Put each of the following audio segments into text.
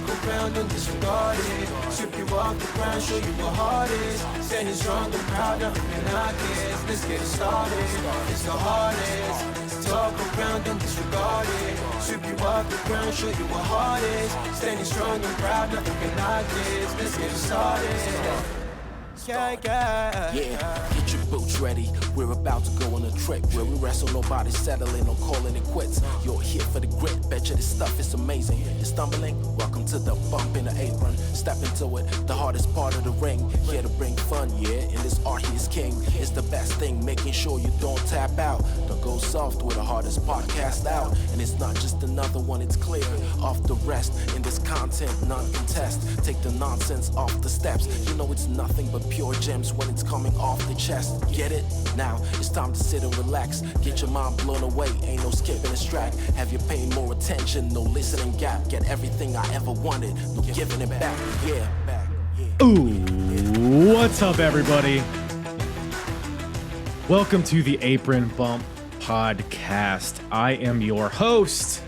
Talk around and disregard it. Strip you off the ground, show you what heart is. Standing strong and proud, nothing can knock it. Let's get it started. It's the hardest. Talk around and disregard it. Strip you off the ground, show you what heart is. Standing strong and proud, nothing can knock it. Let's get it started. Yeah, get your boots ready. We're about to go on a trip where we wrestle, nobody settling or calling it quits. You're here for the grit, betcha this stuff is amazing. You're stumbling, welcome to the bump in the apron. Step into it, the hardest part of the ring. Here to bring fun, yeah, in this art he is king. It's the best thing, making sure you don't tap out. Don't go soft with the hardest podcast out. And it's not just another one, it's clear. Off the rest, in this content, none contest. Take the nonsense off the steps. You know it's nothing but pure gems when it's coming off the chest. Get it? Now it's time to sit and relax. Get your mind blown away, ain't no skipping this track. Have you paying more attention? No listening gap. Get everything I ever wanted, no giving it back. Yeah. Ooh, what's up, everybody? Welcome to the Apron Bump Podcast. I am your host,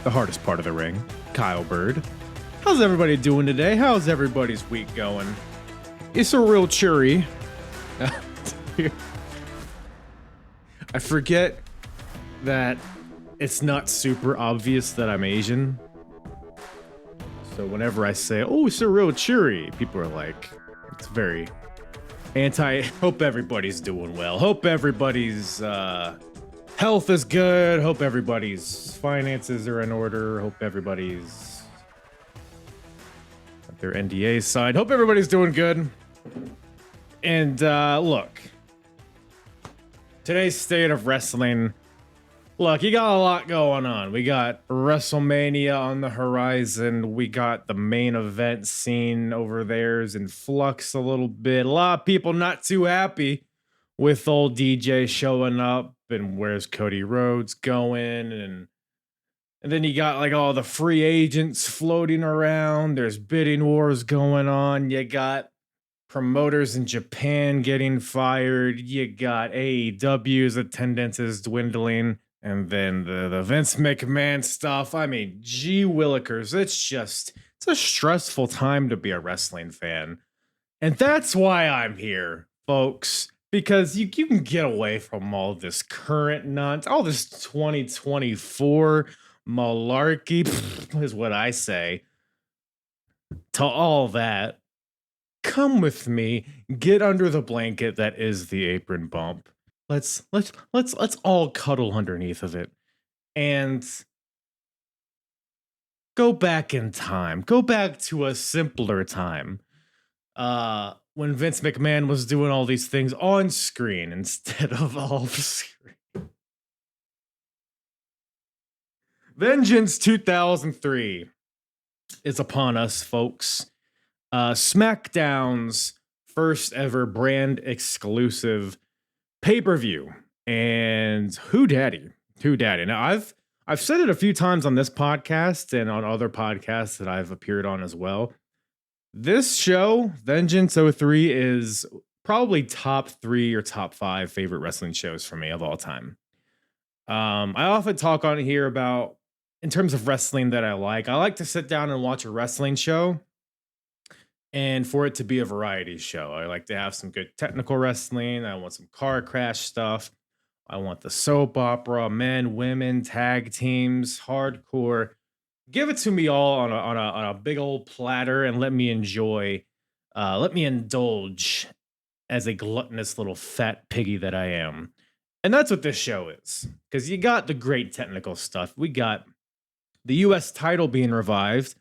the hardest part of the ring, Kyle Bird. How's everybody doing today? How's everybody's week going? It's a real cheery. I forget that it's not super obvious that I'm Asian. So whenever I say, oh, it's a real cheery, people are like, it's very hope everybody's doing well. Hope everybody's health is good. Hope everybody's finances are in order. Hope everybody's their NDA side. Hope everybody's doing good. And look, today's state of wrestling. Look, you got a lot going on. We got WrestleMania on the horizon. We got the main event scene over there is in flux a little bit. A lot of people not too happy with old DJ showing up and where's Cody Rhodes going, and then you got like all the free agents floating around. There's bidding wars going on. You got promoters in Japan getting fired. You got AEW's attendance is dwindling. And then the Vince McMahon stuff. I mean, gee willikers. It's a stressful time to be a wrestling fan. And that's why I'm here, folks. Because you can get away from all this current nonsense, all this 2024 malarkey is what I say to all that. Come with me, get under the blanket that is the Apron Bump. Let's all cuddle underneath of it and go back in time. Go back to a simpler time. When Vince McMahon was doing all these things on screen instead of off screen. Vengeance 2003 is upon us, folks. SmackDown's first ever brand exclusive pay-per-view. And who daddy? Now, I've said it a few times on this podcast and on other podcasts that I've appeared on as well. This show, Vengeance 03, is probably top 3 or top 5 favorite wrestling shows for me of all time. I often talk on here about, in terms of wrestling that I like to sit down and watch a wrestling show and for it to be a variety show. I like to have some good technical wrestling. I want some car crash stuff. I want the soap opera, men, women, tag teams, hardcore. Give it to me all on a big old platter and let me enjoy, let me indulge as a gluttonous little fat piggy that I am. And that's what this show is. Because you got the great technical stuff. We got the U.S. title being revived.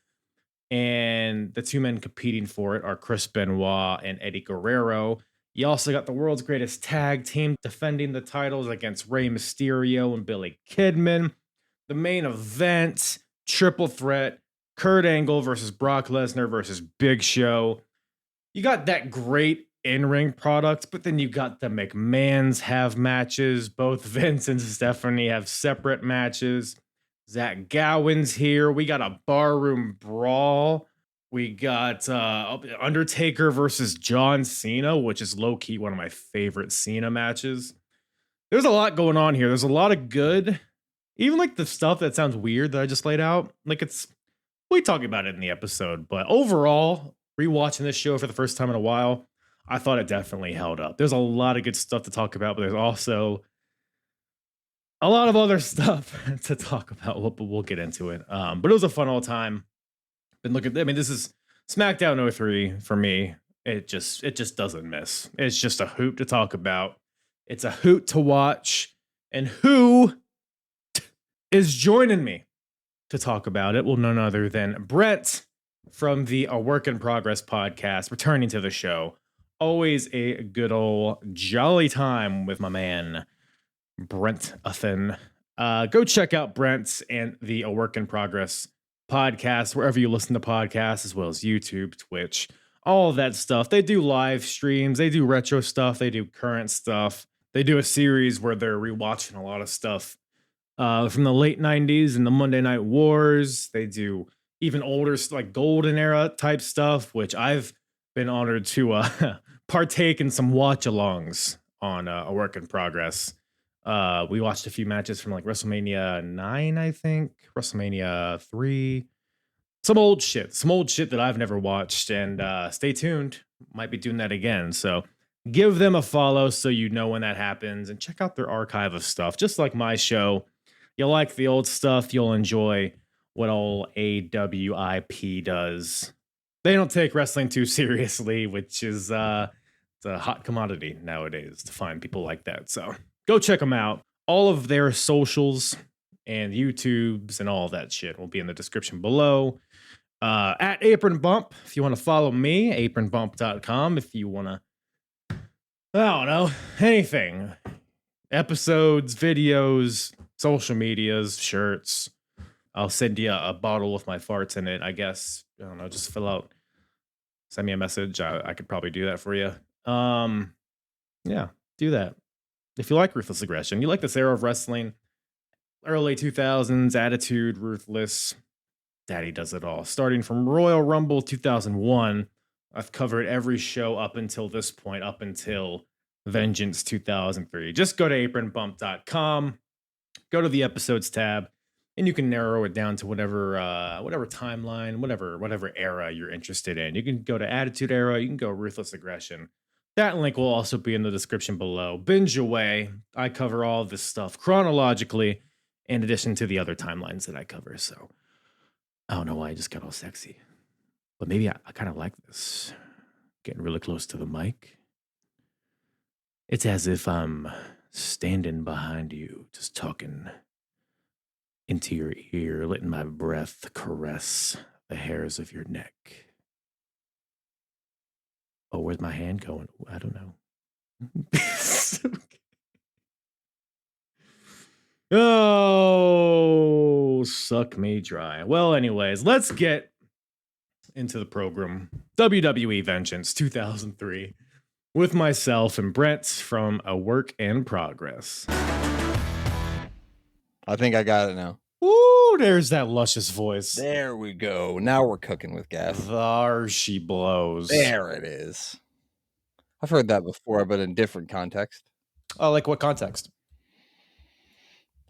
And the two men competing for it are Chris Benoit and Eddie Guerrero. You also got the world's greatest tag team defending the titles against Rey Mysterio and Billy Kidman. The main event, triple threat, Kurt Angle versus Brock Lesnar versus Big Show. You got that great in-ring product, but then you got the McMahons have matches. Both Vince and Stephanie have separate matches. Zach Gowan's here. We got a barroom brawl. We got Undertaker versus John Cena, which is low-key one of my favorite Cena matches. There's a lot going on here. There's a lot of good even like the stuff that sounds weird that I just laid out, like we talk about it in the episode, but overall, rewatching this show for the first time in a while, I thought it definitely held up. There's a lot of good stuff to talk about, but there's also a lot of other stuff to talk about. We'll get into it. But it was a fun old time. Been looking. I mean, this is SmackDown 03 for me. It just doesn't miss. It's just a hoot to talk about. It's a hoot to watch. And who is joining me to talk about it? Well, none other than Brent from the A Work in Progress podcast, returning to the show. Always a good old jolly time with my man, Brent Uthen. Go check out Brent and the A Work in Progress podcast, wherever you listen to podcasts, as well as YouTube, Twitch, all of that stuff. They do live streams, they do retro stuff, they do current stuff. They do a series where they're rewatching a lot of stuff from the late 90s and the Monday Night Wars. They do even older, like golden era type stuff, which I've been honored to partake in some watch-alongs on A Work in Progress. We watched a few matches from like WrestleMania 9, I think, WrestleMania 3. Some old shit that I've never watched. And stay tuned. Might be doing that again. So give them a follow so you know when that happens. And check out their archive of stuff. Just like my show. You like the old stuff, you'll enjoy what old AWIP does. They don't take wrestling too seriously, which is it's a hot commodity nowadays to find people like that. So go check them out. All of their socials and YouTubes and all of that shit will be in the description below. At Apron Bump, if you want to follow me, apronbump.com. If you want to, I don't know, anything. Episodes, videos, social medias, shirts. I'll send you a bottle with my farts in it, I guess. I don't know, just fill out, send me a message. I could probably do that for you. Yeah, do that. If you like Ruthless Aggression, you like this era of wrestling, early 2000s, Attitude, Ruthless, Daddy does it all. Starting from Royal Rumble 2001, I've covered every show up until this point, up until Vengeance 2003. Just go to apronbump.com, go to the episodes tab, and you can narrow it down to whatever timeline, whatever era you're interested in. You can go to Attitude Era, you can go Ruthless Aggression. That link will also be in the description below. Binge away. I cover all of this stuff chronologically, in addition to the other timelines that I cover. So I don't know why I just got all sexy, but maybe I kind of like this. Getting really close to the mic. It's as if I'm standing behind you, just talking into your ear, letting my breath caress the hairs of your neck. Oh, where's my hand going? I don't know. Oh, suck me dry. Well, anyways, let's get into the program. WWE Vengeance 2003 with myself and Brent from A Work in Progress. I think I got it now. Ooh, there's that luscious voice. There we go. Now we're cooking with gas. There she blows. There it is. I've heard that before, but in different context. Oh, like what context?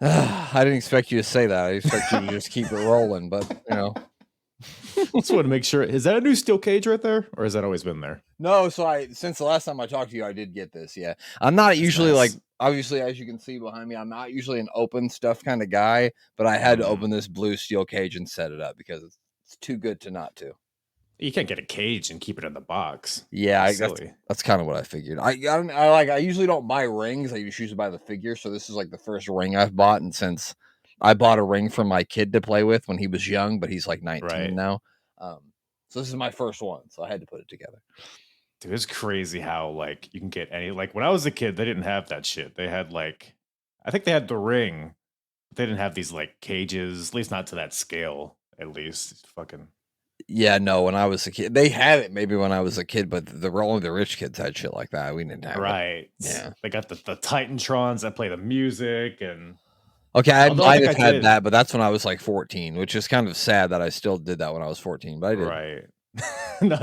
I didn't expect you to say that. I expect you to just keep it rolling, but you know. Just want to make sure. Is that a new steel cage right there, or has that always been there? No, so since the last time I talked to you, I did get this. Yeah, I'm not usually like, obviously, as you can see behind me, I'm not usually an open stuff kind of guy, but I had to open this blue steel cage and set it up because it's too good to not to. You can't get a cage and keep it in the box. Yeah, that's kind of what I figured. I usually don't buy rings. I usually buy the figure. So this is like the first ring I've bought, and since I bought a ring for my kid to play with when he was young, but he's like 19 now. So this is my first one, so I had to put it together. Dude, it's crazy how like you can get any. Like when I was a kid, they didn't have that shit. They had like, I think they had the ring, but they didn't have these like cages. At least not to that scale. At least it's fucking. Yeah, no. When I was a kid, they had it maybe when I was a kid, but only the rich kids had shit like that. We didn't have it. Yeah, they got the Titantrons that play the music and. Okay, I might have had that, but that's when I was like 14, which is kind of sad that I still did that when I was 14, but I did. Right. No,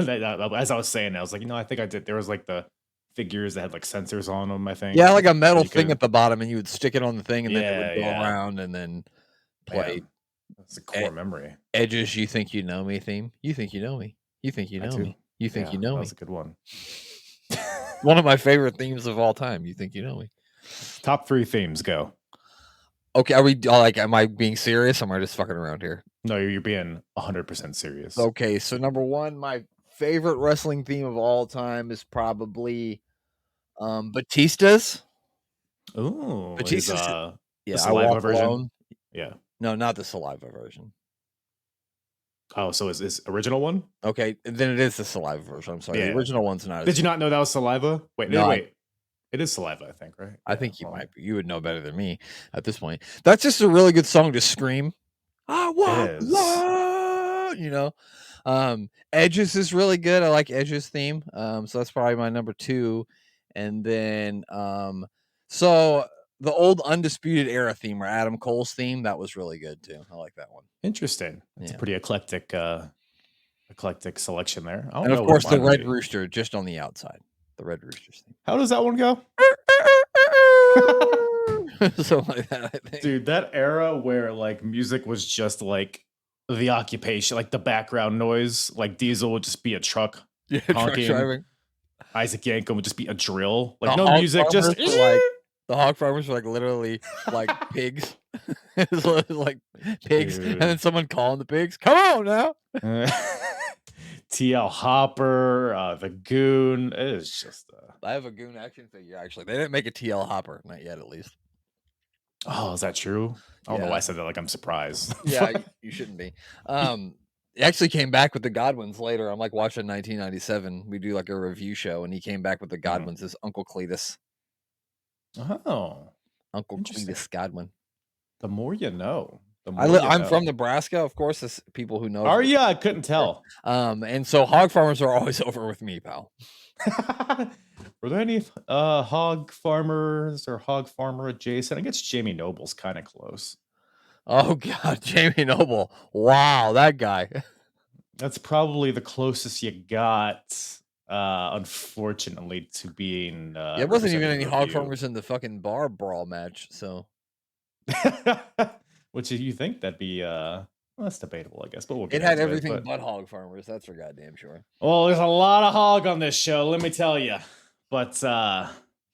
as I was saying, I was like, I think I did. There was like the figures that had like sensors on them, I think. Yeah, like a metal You thing could- at the bottom, and you would stick it on the thing, and then it would go Yeah. around and then play. Man, that's a core memory. Edge's "You Think You Know Me" theme. You think you know me. You think you I know do. me. You think Yeah, you know that me. was a good one. One of my favorite themes of all time. You think you know me. Top 3 themes, go. Okay, are we like? Am I being serious? Or am I just fucking around here? No, you're being 100% serious. Okay, so number 1, my favorite wrestling theme of all time is probably Batista's. Ooh, Batista's. the Yeah, I saliva Walk version. Alone. Yeah. No, not the saliva version. Oh, so is this original one? Okay, then it is the saliva version. I'm sorry. Yeah. The original one's not. Did you not know that was saliva? Wait, No, wait. It is saliva, I think, right? I Yeah, think you well, might be. You would know better than me at this point. That's just a really good song to scream. I want is. love, you know. Edge's is really good. I like Edge's theme. So that's probably my number 2. And then so the old Undisputed Era theme, or Adam Cole's theme, that was really good too. I like that one. Interesting. It's Yeah. a pretty eclectic selection there. I don't And know of what course the mine would Red be. Rooster just on the outside. The Red Rooster's theme. How does that one go? Something like that, I think. Dude, that era where like music was just like the occupation, like the background noise, like Diesel would just be a truck Yeah, truck honking. driving. Isaac Yankem would just be a drill. Like The no hog music, just farmers were like the hog farmers were like literally like pigs. It's like pigs, Dude. and then someone calling the pigs. Come on now. TL Hopper, the Goon. It is just I have a Goon action figure. Actually, they didn't make a TL Hopper, not yet, at least. oh, is that true? I don't know Yeah. why I said that. Like I'm surprised. Yeah, you shouldn't be. He actually came back with the Godwins later. I'm like watching 1997. We do like a review show, and he came back with the Godwins as Uncle Cletus. Oh, Uncle Interesting. Cletus Godwin. the more you know. The more I'm you from know. Nebraska, of course. This people who know. Are you? I couldn't tell. And so hog farmers are always over with me, pal. Were there any hog farmers or hog farmer adjacent? I guess Jamie Noble's kind of close. Oh God, Jamie Noble. Wow, that guy. That's probably the closest you got, unfortunately, to being. Yeah, it wasn't even represented any in hog review. farmers in the fucking bar brawl match. So Which you think that'd be well, that's debatable, I guess. But we'll get it had into everything but- but hog farmers. That's for goddamn sure. Well, there's a lot of hog on this show, let me tell you. But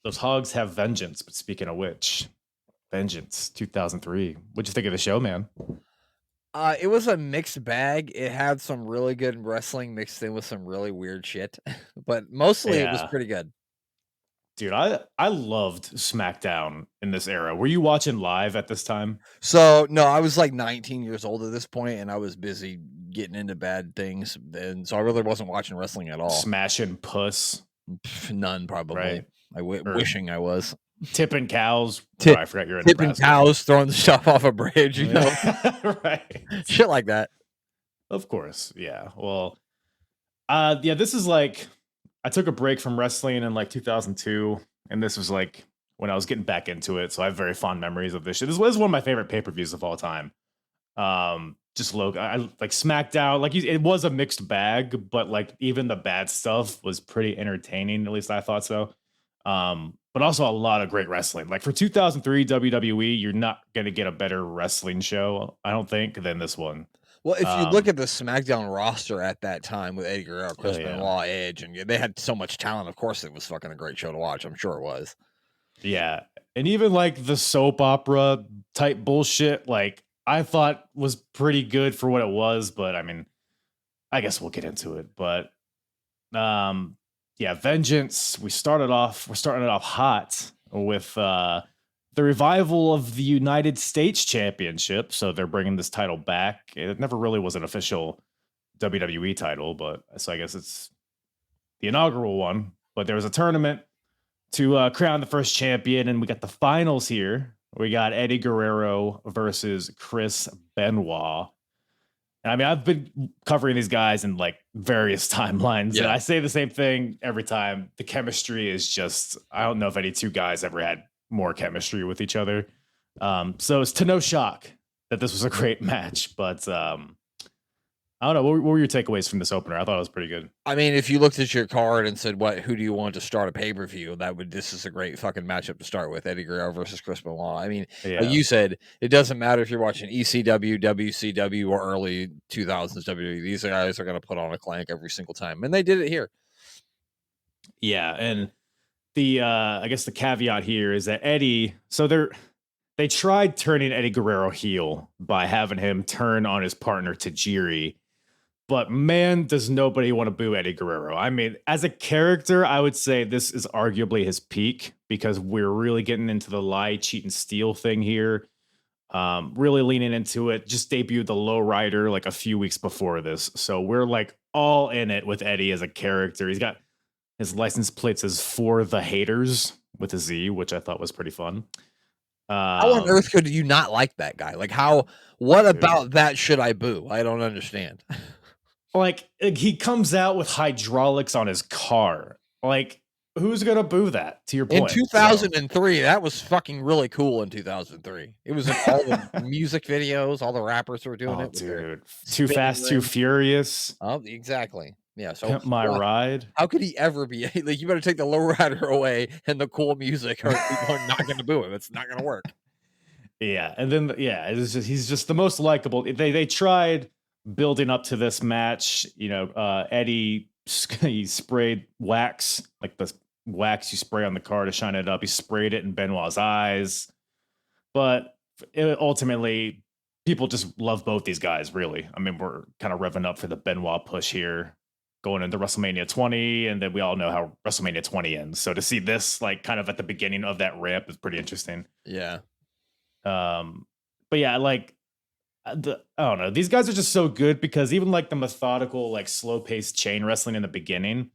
those hogs have vengeance. But speaking of which, Vengeance 2003. What'd you think of the show, man? It was a mixed bag. It had some really good wrestling mixed in with some really weird shit, but mostly it was Yeah. pretty good. Dude, I loved SmackDown in this era. Were you watching live at this time? So no, I was like 19 years old at this point, and I was busy getting into bad things, and so I really wasn't watching wrestling at all. Smashing puss, None, probably. Right. Or- Wishing I was tipping cows. Tip- I forgot you're in tipping Nebraska. cows, throwing the stuff off a bridge, you know, Right. shit like that. Of course. Yeah. Well, yeah, this is like I took a break from wrestling in like 2002, and this was like when I was getting back into it. So I have very fond memories of this shit. This was one of my favorite pay-per-views of all time. Just look, I like SmackDown, like it was a mixed bag, but like even the bad stuff was pretty entertaining. At least I thought so. But also a lot of great wrestling. Like for 2003 WWE, you're not gonna get a better wrestling show, I don't think, than this one. Well, if you look at the SmackDown roster at that time with Eddie Guerrero, Chris yeah. Benoit, Edge, and they had so much talent. Of course, it was fucking a great show to watch. I'm sure it was. Yeah. And even like the soap opera type bullshit, like I thought was pretty good for what it was, but I mean, I guess we'll get into it. But yeah, Vengeance, we're starting it off hot with the revival of the United States Championship. So they're bringing this title back. It never really was an official WWE title, but so I guess it's the inaugural one. But there was a tournament to crown the first champion, and we got the finals here. We got Eddie Guerrero versus Chris Benoit. And I mean, I've been covering these guys in like various timelines, and I say the same thing every time. The chemistry is just, I don't know if any two guys ever had more chemistry with each other. So it's to no shock that this was a great match, but I don't know. What were your takeaways from this opener? I thought it was pretty good. I mean, if you looked at your card and said, who do you want to start a pay-per-view? This is a great fucking matchup to start with, Eddie Guerrero versus Chris Benoit. I mean, like you said, it doesn't matter if you're watching ECW, WCW, or early 2000s WWE. These guys are going to put on a clank every single time. And they did it here. Yeah. And I guess the caveat here is that Eddie, so they tried turning Eddie Guerrero heel by having him turn on his partner Tajiri. But man, does nobody want to boo Eddie Guerrero. I mean, as a character, I would say this is arguably his peak because we're really getting into the lie, cheat, and steal thing here. Really leaning into it. Just debuted the Low Rider like a few weeks before this. So we're like all in it with Eddie as a character. He's got his license plates as For the Haters with a Z, which I thought was pretty fun. How on earth could you not like that guy? Like what about that should I boo? I don't understand. Like he comes out with hydraulics on his car. Like, who's gonna boo that? To your point, in 2003, that was fucking really cool. In 2003, it was in all the music videos. All the rappers were doing it. Dude, Too Fast, Too Furious. Oh, exactly. Yeah. So Pimp My Ride. How could he ever be like? You better take the Low Rider away and the cool music, or people are not going to boo him. It's not going to work. Yeah, and then he's just the most likable. They tried building up to this match. You know, Eddie he sprayed wax, like the wax you spray on the car to shine it up. He sprayed it in Benoit's eyes, but ultimately, people just love both these guys. Really, I mean, we're kind of revving up for the Benoit push here, going into WrestleMania 20, and then we all know how WrestleMania 20 ends. So to see this like kind of at the beginning of that ramp is pretty interesting. Yeah. But yeah, like I don't know. These guys are just so good because even like the methodical, like slow paced chain wrestling in the beginning,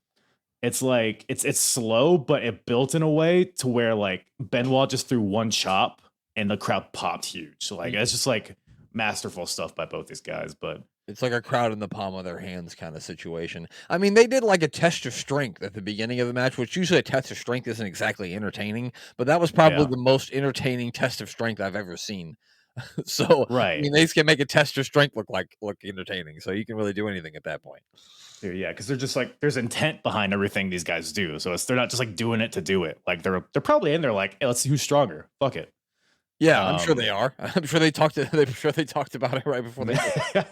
it's like it's slow, but it built in a way to where like Benoit just threw one chop and the crowd popped huge. So like it's just like masterful stuff by both these guys. But it's like a crowd in the palm of their hands kind of situation. I mean, they did like a test of strength at the beginning of the match, which usually a test of strength isn't exactly entertaining, but that was probably the most entertaining test of strength I've ever seen. So right. I mean, they can make a test of strength look entertaining. So you can really do anything at that point. Yeah, because they're just like there's intent behind everything these guys do. So they're not just like doing it to do it. Like they're probably in there like, hey, let's see who's stronger. Fuck it. Yeah, I'm sure they are. I'm sure they talked about it right before they did.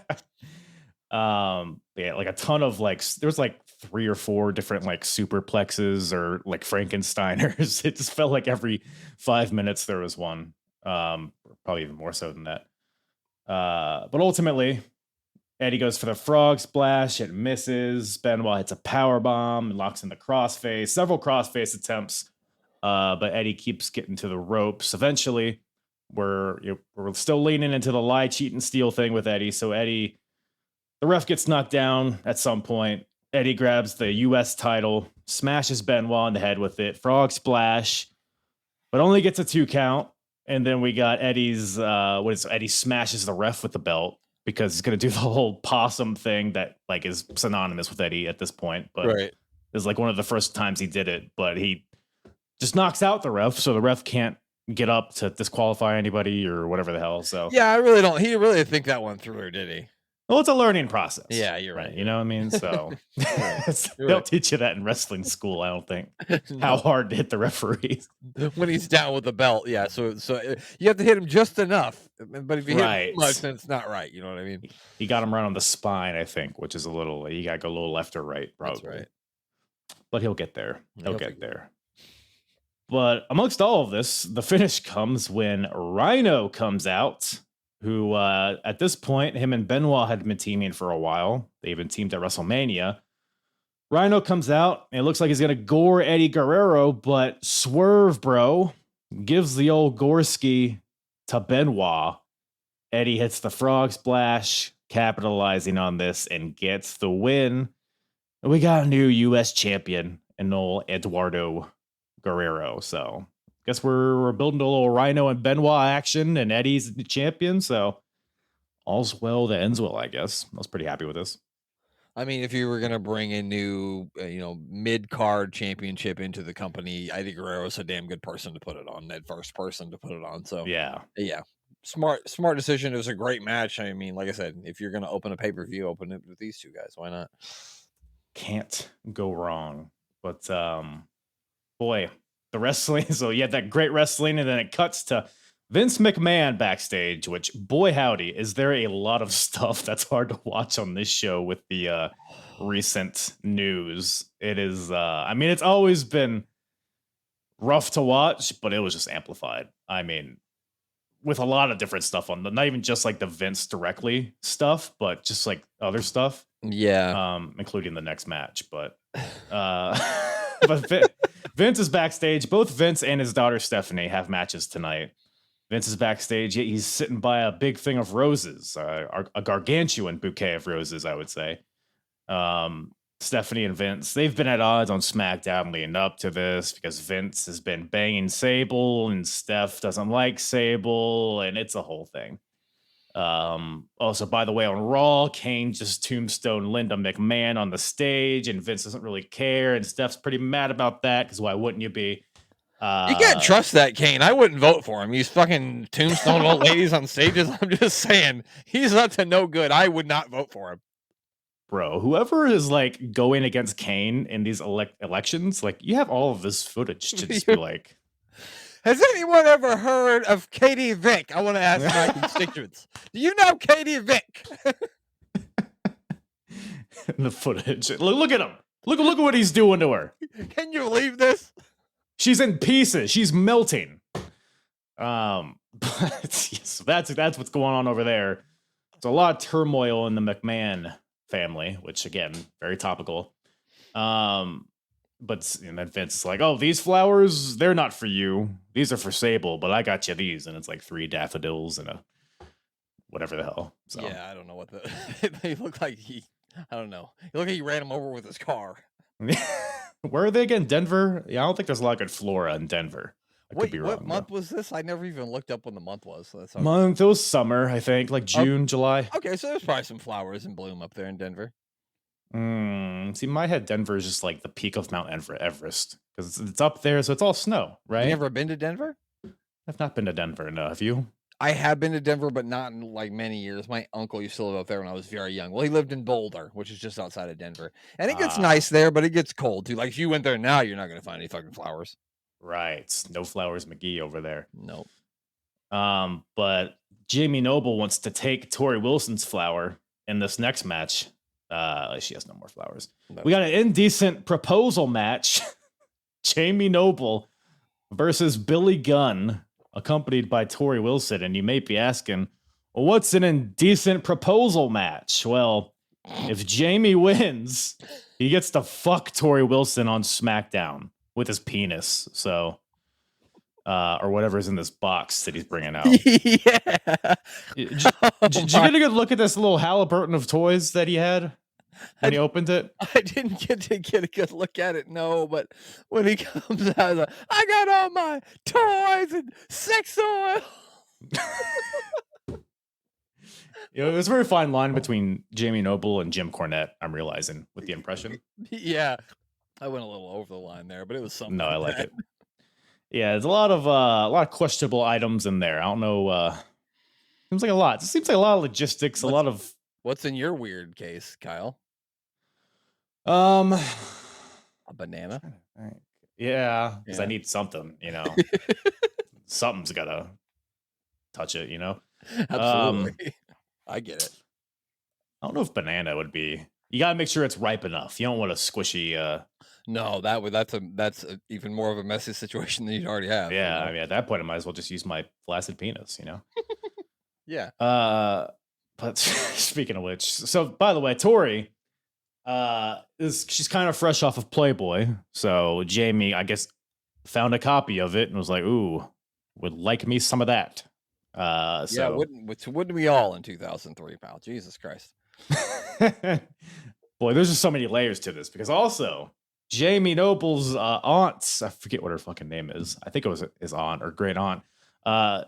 Yeah, like a ton of like there was like 3 or 4 different like superplexes or like Frankensteiners. It just felt like every 5 minutes there was one. Probably even more so than that. But ultimately, Eddie goes for the frog splash. It misses. Benoit hits a power bomb and locks in the crossface. Several crossface attempts, but Eddie keeps getting to the ropes. Eventually, we're still leaning into the lie, cheat, and steal thing with Eddie. So Eddie, the ref gets knocked down at some point. Eddie grabs the U.S. title, smashes Benoit in the head with it. Frog splash, but only gets a 2 count. And then we got Eddie's, Eddie smashes the ref with the belt because he's going to do the whole possum thing that like is synonymous with Eddie at this point. But it's like one of the first times he did it, but he just knocks out the ref. So the ref can't get up to disqualify anybody or whatever the hell. So yeah, he didn't think that one through, did he? Well, it's a learning process. Yeah, you're right. You know what I mean? So they'll teach you that in wrestling school, I don't think. How hard to hit the referees. When he's down with the belt, yeah. So you have to hit him just enough. But if you hit him too much, then it's not right. You know what I mean? He got him right on the spine, I think, which is a little, you got to go a little left or right, probably. That's right. But he'll get there. He'll get there. But amongst all of this, the finish comes when Rhino comes out, who at this point, him and Benoit had been teaming for a while. They even teamed at WrestleMania. Rhino comes out, and it looks like he's going to gore Eddie Guerrero, but swerve, bro. Gives the old Gorski to Benoit. Eddie hits the frog splash, capitalizing on this, and gets the win. And we got a new U.S. champion, and old Eduardo Guerrero. So guess we're building a little Rhino and Benoit action, and Eddie's the champion. So all's well that ends well, I guess. I was pretty happy with this. I mean, if you were going to bring a new, mid-card championship into the company, Eddie Guerrero is a damn good person to put it on, that first person to put it on. So, yeah. Smart decision. It was a great match. I mean, like I said, if you're gonna open a pay-per-view, open it with these two guys. Why not? Can't go wrong. But boy, the wrestling. So you had that great wrestling, and then it cuts to Vince McMahon backstage, which, boy howdy, is there a lot of stuff that's hard to watch on this show with the recent news. It is, I mean, it's always been rough to watch, but it was just amplified. I mean, with a lot of different stuff on not even just like the Vince directly stuff, but just like other stuff. Yeah. Including the next match. But but Vince is backstage. Both Vince and his daughter Stephanie have matches tonight. Vince is backstage. He's sitting by a big thing of roses, a gargantuan bouquet of roses, I would say. Stephanie and Vince, they've been at odds on SmackDown leading up to this because Vince has been banging Sable and Steph doesn't like Sable, and it's a whole thing. Also, by the way, on Raw, Kane just tombstone Linda McMahon on the stage, and Vince doesn't really care, and Steph's pretty mad about that because why wouldn't you be? You can't trust that Kane. I wouldn't vote for him. He's fucking tombstone old ladies on stages. I'm just saying, he's up to no good. I would not vote for him. Bro, whoever is like going against Kane in these elections, like you have all of this footage to just be like. Has anyone ever heard of Katie Vick? I want to ask my constituents. Do you know Katie Vick? The footage. Look at him. Look at what he's doing to her. Can you believe this? She's in pieces. She's melting. But yes, that's what's going on over there. There's a lot of turmoil in the McMahon family, which again, very topical. But and then Vince is like, "Oh, these flowers, they're not for you. These are for Sable, but I got you these." And it's like 3 daffodils and a whatever the hell. So yeah, I don't know what they look like. I don't know. He looked like he ran him over with his car. Where are they again? Denver? Yeah, I don't think there's a lot of good flora in Denver. I could be wrong. What month was this? I never even looked up when the month was. So that's month. It was summer, I think, like June, July. Okay, so there's probably some flowers in bloom up there in Denver. See, my head, Denver is just like the peak of Mount Everest because it's up there, so it's all snow, right? You never been to Denver? I've not been to Denver. No, have you? I have been to Denver, but not in like many years. My uncle used to live up there when I was very young. Well, he lived in Boulder, which is just outside of Denver, and it gets nice there, but it gets cold too. Like if you went there now, you're not going to find any fucking flowers. Right, no flowers, McGee over there. Nope. But Jamie Noble wants to take Tori Wilson's flower in this next match. She has no more flowers. No. We got an indecent proposal match. Jamie Noble versus Billy Gunn, accompanied by Tori Wilson. And you may be asking, well, what's an indecent proposal match? Well, if Jamie wins, he gets to fuck Tori Wilson on SmackDown with his penis. So, or whatever's in this box that he's bringing out. Yeah. Did you get a good look at this little Halliburton of toys that he had when he opened it? I didn't get to get a good look at it, no, but when he comes out, like, I got all my toys and sex oil. There's a very fine line between Jamie Noble and Jim Cornette, I'm realizing, with the impression. Yeah. I went a little over the line there, but it was something. No, I like it. Yeah, there's a lot of questionable items in there. I don't know. Seems like a lot. It seems like a lot of logistics. A lot of. What's in your weird case, Kyle? A banana. Yeah, because I need something. Something's gotta touch it. Absolutely. I get it. I don't know if banana would be. You gotta make sure it's ripe enough. You don't want a squishy. No, that's even more of a messy situation than you'd already have. Yeah, I mean, at that point, I might as well just use my flaccid penis. Yeah. But speaking of which, so by the way, Tori, she's kind of fresh off of Playboy. So Jamie, I guess, found a copy of it and was like, "Ooh, would like me some of that." Yeah, wouldn't we all in 2003, pal? Jesus Christ. Boy, there's just so many layers to this because also Jamie Noble's aunt, I forget what her fucking name is. I think it was his aunt or great aunt.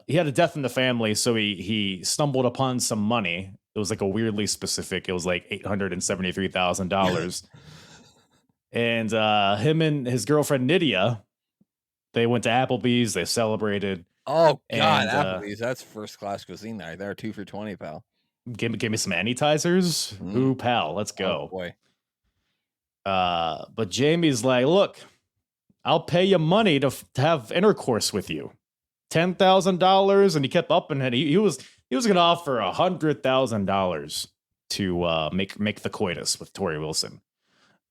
He had a death in the family, so he stumbled upon some money. It was like a weirdly specific. It was like $873,000. And him and his girlfriend Nydia, they went to Applebee's. They celebrated. Oh God, And Applebee's, that's first class cuisine right there. 2 for $20, pal. give me some anitizers. Ooh, pal, let's Oh go. boy. But Jamie's like, look, I'll pay you money to have intercourse with you. $10,000, and he kept upping it. He was gonna offer $100,000 to make the coitus with Tori Wilson.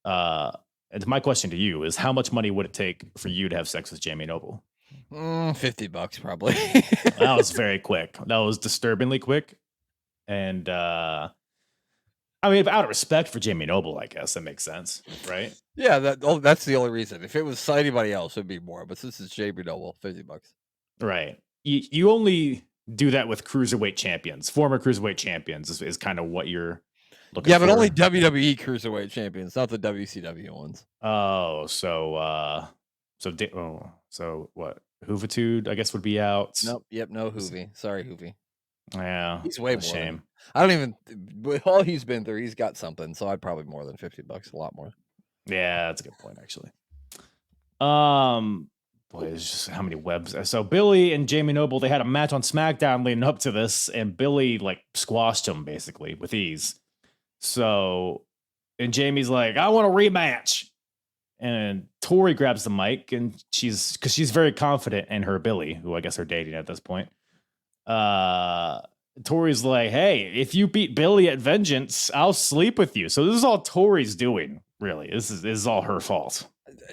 And my question to you is, how much money would it take for you to have sex with Jamie Noble? $50 probably. That was very quick. That was disturbingly quick. And I mean, out of respect for Jamie Noble, I guess that makes sense, right? Yeah, that's the only reason. If it was anybody else, it'd be more. But since it's Jamie Noble, $50. Right. You only do that with cruiserweight champions. Former cruiserweight champions is kind of what you're looking for. Yeah, but only WWE cruiserweight champions, not the WCW ones. Oh, so what? Hoovitude, I guess, would be out. Nope. Yep. No Hoovy. Sorry, Hoovy. Yeah, He's way more. shame. I don't even. With all he's been through, he's got something. So I'd probably more than $50. A lot more. Yeah, that's a good point, actually. Boy, it's just how many webs. So Billy and Jamie Noble, they had a match on SmackDown leading up to this, and Billy like squashed him basically with ease. So, and Jamie's like, I want a rematch. And Tori grabs the mic, and she's very confident in her Billy, who I guess are dating at this point. Tori's like, hey, if you beat Billy at Vengeance, I'll sleep with you. So this is all Tori's doing, really. This is all her fault,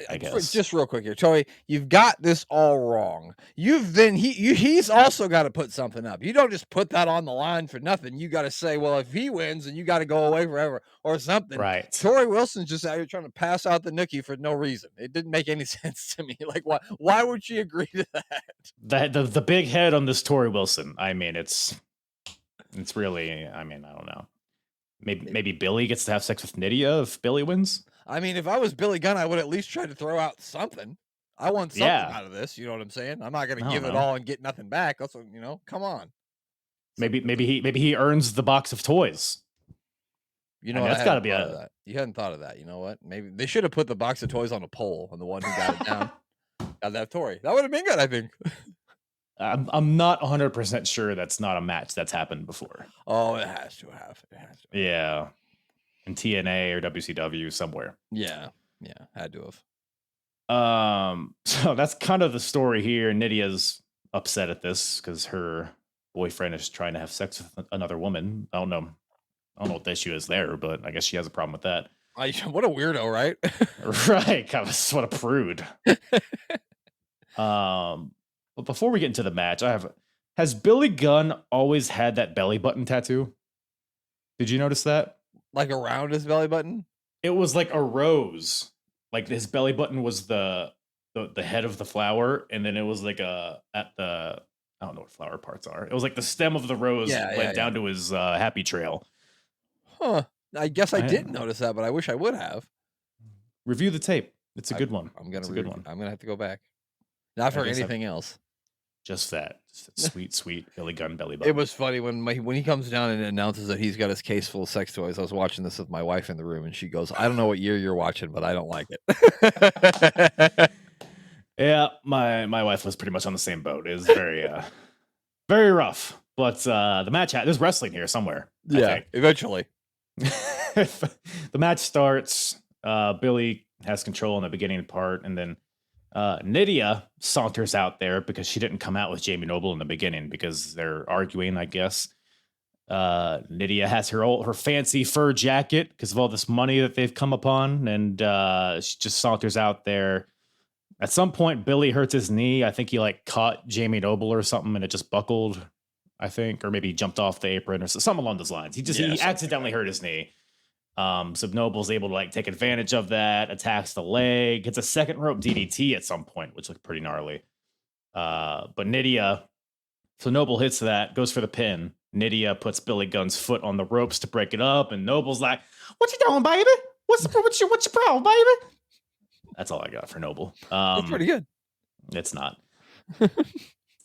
I guess. Just real quick here, Tori, you've got this all wrong. He's also got to put something up. You don't just put that on the line for nothing. You got to say, well, if he wins, then you got to go away forever or something. Right. Tori Wilson's just out here trying to pass out the nookie for no reason. It didn't make any sense to me. Like, why would she agree to that? The big head on this Tori Wilson. I mean, it's really, I mean, I don't know. Maybe Billy gets to have sex with Nydia if Billy wins. I mean, if I was Billy Gunn, I would at least try to throw out something. I want something out of this. You know what I'm saying? I'm not going to give it all and get nothing back. Also, come on. Maybe he earns the box of toys. You know, that's got to be that. You hadn't thought of that. You know what? Maybe they should have put the box of toys on a pole, and the one who got it down got that Tori. That would have been good, I think. I'm not 100% sure that's not a match that's happened before. Oh, it has to have. Yeah. In TNA or WCW somewhere. Yeah, had to have. So that's kind of the story here. Nydia's upset at this because her boyfriend is trying to have sex with another woman. I don't know what the issue is there, but I guess she has a problem with that. What a weirdo, right? Right. God, what a prude. But before we get into the match, has Billy Gunn always had that belly button tattoo? Did you notice that? Like around his belly button? It was like a rose. Like his belly button was the head of the flower, and then it was like I don't know what flower parts are. It was like the stem of the rose went down to his happy trail. Huh. I guess I didn't notice that, but I wish I would have. Review the tape. It's a good one. I'm gonna have to go back. Not for anything else. Just that sweet Billy Gunn belly button. It was funny when he comes down and announces that he's got his case full of sex toys. I was watching this with my wife in the room, and she goes, "I don't know what year you're watching, but I don't like it." Yeah, my wife was pretty much on the same boat. It was very very rough. But the match there's wrestling here somewhere. Yeah, eventually. The match starts. Billy has control in the beginning part, and then Nydia saunters out there because she didn't come out with Jamie Noble in the beginning because they're arguing, I guess. Nydia has her fancy fur jacket because of all this money that they've come upon, and she just saunters out there. At some point, Billy hurts his knee. I think he like caught Jamie Noble or something, and it just buckled, I think, or maybe he jumped off the apron or something along those lines. He accidentally hurt his knee. So Noble's able to like take advantage of that, attacks the leg, hits a second rope DDT at some point, which looked pretty gnarly. But Nydia, so Noble hits that, goes for the pin. Nydia puts Billy Gunn's foot on the ropes to break it up, and Noble's like, "What you doing, baby? What's your problem, baby?" That's all I got for Noble. That's pretty good. It's not.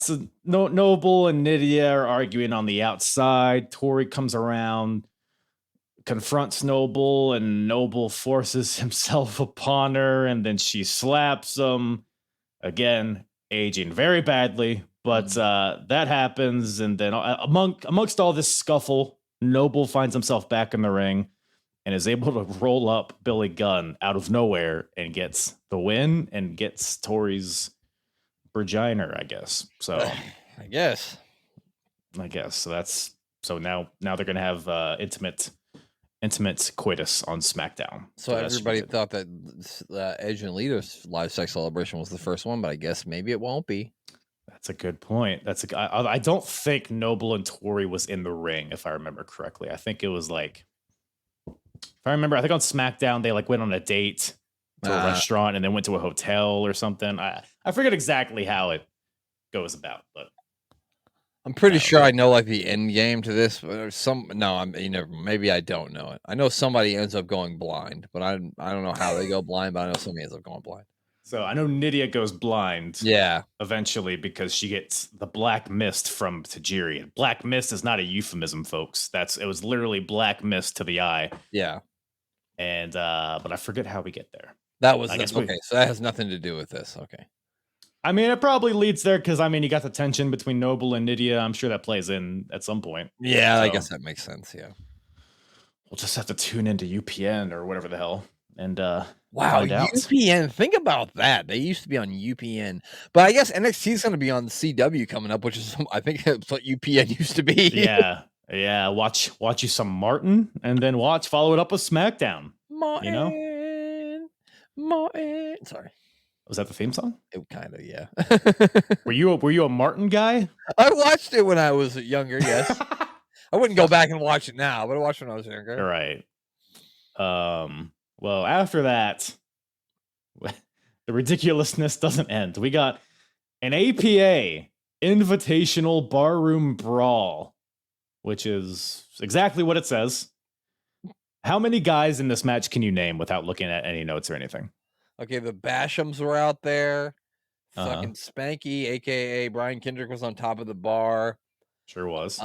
So Noble and Nydia are arguing on the outside. Tori comes around, confronts Noble, and Noble forces himself upon her, and then she slaps him. Again, aging very badly, But that happens, and then amongst all this scuffle, Noble finds himself back in the ring and is able to roll up Billy Gunn out of nowhere and gets the win and gets Tori's vagina, I guess. So I guess. So now they're gonna have intimate coitus on SmackDown. So everybody thought that Edge and Lita's live sex celebration was the first one, but I guess maybe it won't be. That's a good point. I don't think Noble and Tori was in the ring, if I remember correctly. I think it was like, if I remember, I think on SmackDown they like went on a date to a restaurant and then went to a hotel or something. I forget exactly how it goes about, but I'm pretty sure I know like the end game to this. Maybe I don't know it. I know somebody ends up going blind, but I don't know how they go blind, but I know somebody ends up going blind. So I know Nydia goes blind. Yeah. Eventually, because she gets the black mist from Tajiri. Black mist is not a euphemism, folks. It was literally black mist to the eye. Yeah. And but I forget how we get there. So that has nothing to do with this. Okay. I mean, it probably leads there because you got the tension between Noble and Nydia. I'm sure that plays in at some point. Yeah, so I guess that makes sense. Yeah. We'll just have to tune into UPN or whatever the hell. And wow, UPN. Think about that. They used to be on UPN, but I guess NXT is going to be on CW coming up, which is I think it's what UPN used to be. Yeah. Watch you some Martin, and then follow it up with SmackDown. Martin. Sorry, was that the theme song? It kind of, yeah. Were you a Martin guy? I watched it when I was younger. Yes, I wouldn't go back and watch it now, but I watched it when I was younger. All right. Well, after that, the ridiculousness doesn't end. We got an APA Invitational Barroom Brawl, which is exactly what it says. How many guys in this match can you name without looking at any notes or anything? Okay, the Bashams were out there. Fucking Spanky, aka Brian Kendrick, was on top of the bar. Sure was.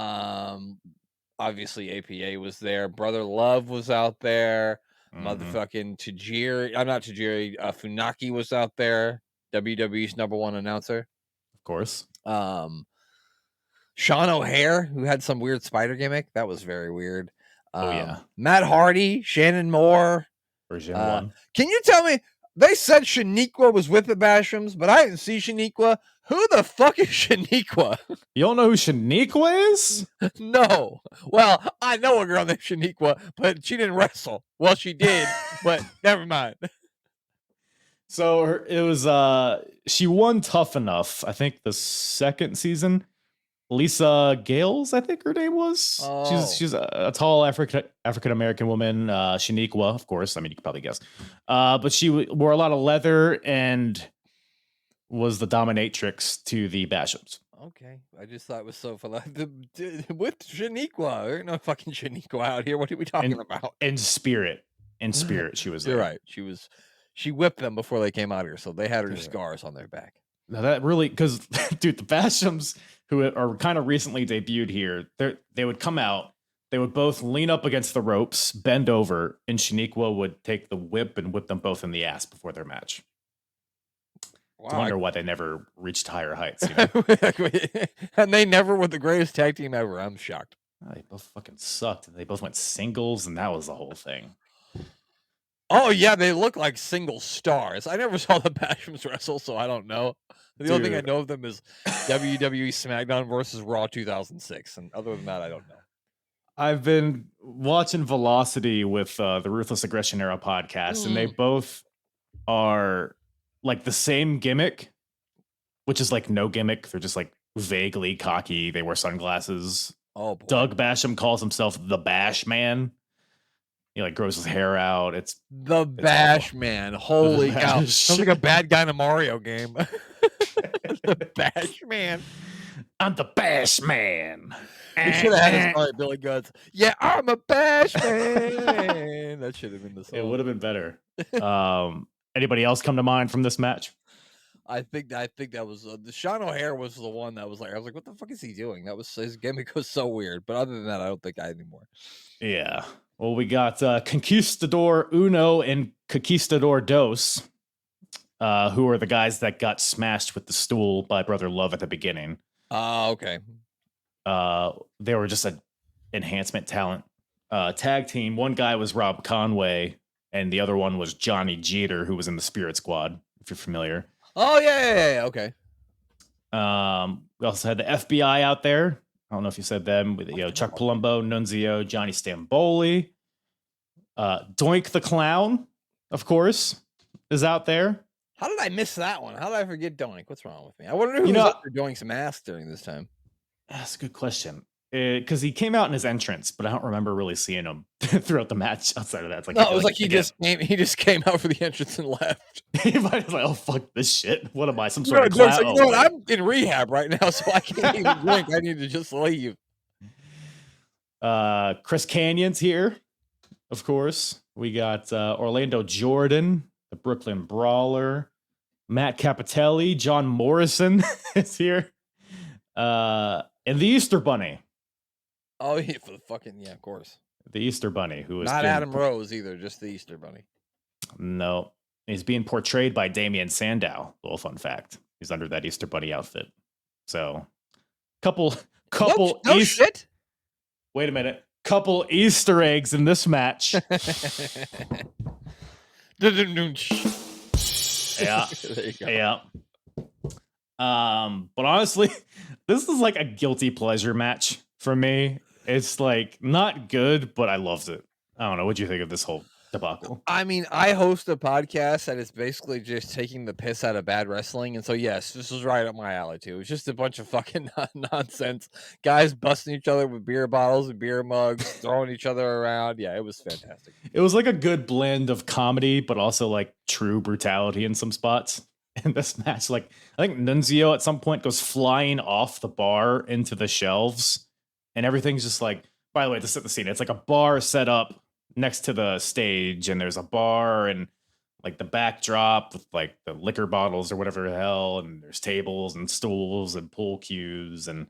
Obviously APA was there. Brother Love was out there. Motherfucking Tajiri. I'm not Tajiri. Funaki was out there. WWE's #1 announcer. Of course. Sean O'Hare, who had some weird spider gimmick. That was very weird. Matt Hardy, Shannon Moore. Version 1. Can you tell me? They said Shaniqua was with the Bashams, but I didn't see Shaniqua. Who the fuck is Shaniqua? You don't know who Shaniqua is? No. Well, I know a girl named Shaniqua, but she didn't wrestle. Well, she did, but never mind. So it was she won Tough Enough, I think the second season. Lisa Gales, I think her name was. She's a tall African American woman. Shaniqua, of course. I mean, you could probably guess. But she wore a lot of leather and was the dominatrix to the Bashams. Okay, I just thought it was so fun. With Shaniqua, there ain't no fucking Shaniqua out here. What are we talking about? In spirit, she was there. You're right. She whipped them before they came out here, so they had her scars on their back. Now that really, because dude, the Bashams, who are kind of recently debuted here, they would come out, they would both lean up against the ropes, bend over, and Shaniqua would take the whip and whip them both in the ass before their match. Wow, I wonder why they never reached higher heights. You know? And they never were the greatest tag team ever. I'm shocked. They both fucking sucked. They both went singles, and that was the whole thing. Oh, yeah, they look like single stars. I never saw the Bashams wrestle, so I don't know. The only thing I know of them is WWE SmackDown versus Raw 2006. And other than that, I don't know. I've been watching Velocity with the Ruthless Aggression Era podcast, and they both are like the same gimmick, which is like no gimmick. They're just like vaguely cocky. They wear sunglasses. Oh, boy. Doug Basham calls himself the Bash Man. He like grows his hair out. It's Bash Man. Holy cow! Sounds like a bad guy in a Mario game. The Bash Man. I'm the Bash Man. We should have had his part, Billy Guts. Yeah, I'm a Bash Man. That should have been the song. It would have been better. Anybody else come to mind from this match? I think that was the Sean O'Hare was the one that was like, I was like, what the fuck is he doing? That was his gimmick was so weird. But other than that, I don't think I had any more. Yeah. Well, we got Conquistador Uno and Conquistador Dos. who are the guys that got smashed with the stool by Brother Love at the beginning. Oh, okay. They were just an enhancement talent tag team. One guy was Rob Conway, and the other one was Johnny Jeter, who was in the Spirit Squad, if you're familiar. Oh, yeah. Okay. We also had the FBI out there. I don't know if you said them. With Chuck Palumbo, Nunzio, Johnny Stamboli. Doink the Clown, of course, is out there. How did I miss that one? How did I forget Doink? What's wrong with me? I wonder who was up for Doink's mask during this time. That's a good question. Because he came out in his entrance, but I don't remember really seeing him throughout the match outside of that. It's like, no, it was like he just came out for the entrance and left. He was like, "Oh fuck this shit! What am I? Some You sort know, of clown?" Doink's like, you know what? I'm in rehab right now, so I can't even drink. I need to just leave. Chris Canyon's here, of course. We got Orlando Jordan, the Brooklyn Brawler, Matt Capitelli, John Morrison is here, and the Easter Bunny. Oh, yeah, for the fucking, yeah, of course. The Easter Bunny, who is not Adam Rose either, just the Easter Bunny. No, he's being portrayed by Damian Sandow. Little fun fact: he's under that Easter Bunny outfit. So, couple no shit. Wait a minute, couple Easter eggs in this match. Yeah. There you go. Yeah. But honestly, this is like a guilty pleasure match for me. It's like not good, but I loved it. I don't know. What'd you think of this whole debacle? I mean, I host a podcast that is basically just taking the piss out of bad wrestling. And so, yes, this was right up my alley, too. It was just a bunch of fucking nonsense. Guys busting each other with beer bottles and beer mugs, throwing each other around. Yeah, it was fantastic. It was like a good blend of comedy, but also like true brutality in some spots. In this match, like I think Nunzio at some point goes flying off the bar into the shelves, and everything's just like, by the way, to set the scene, it's like a bar set up next to the stage, and there's a bar and like the backdrop with like the liquor bottles or whatever the hell, and there's tables and stools and pool cues, and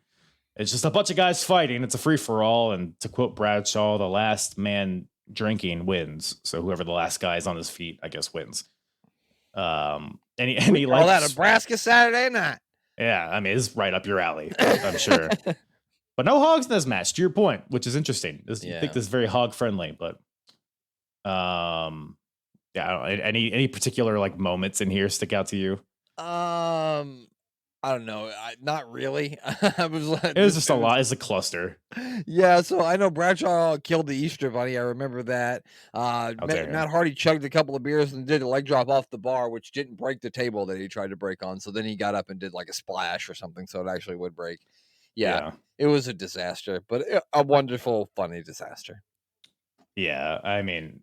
it's just a bunch of guys fighting. It's a free-for-all, and to quote Bradshaw, the last man drinking wins. So whoever the last guy is on his feet, I guess, wins. Any like that Nebraska Saturday night. Yeah, I mean, it's right up your alley, I'm sure. But no hogs in this match, to your point, which is interesting. You think this is very hog friendly, but yeah, I don't know, any particular like moments in here stick out to you? I don't know. Not really. It was just a lot. It's a cluster. Yeah, so I know Bradshaw killed the Easter Bunny. I remember that. Matt Hardy chugged a couple of beers and did a leg drop off the bar, which didn't break the table that he tried to break on. So then he got up and did like a splash or something, so it actually would break. Yeah. It was a disaster, but a wonderful, funny disaster. Yeah, I mean,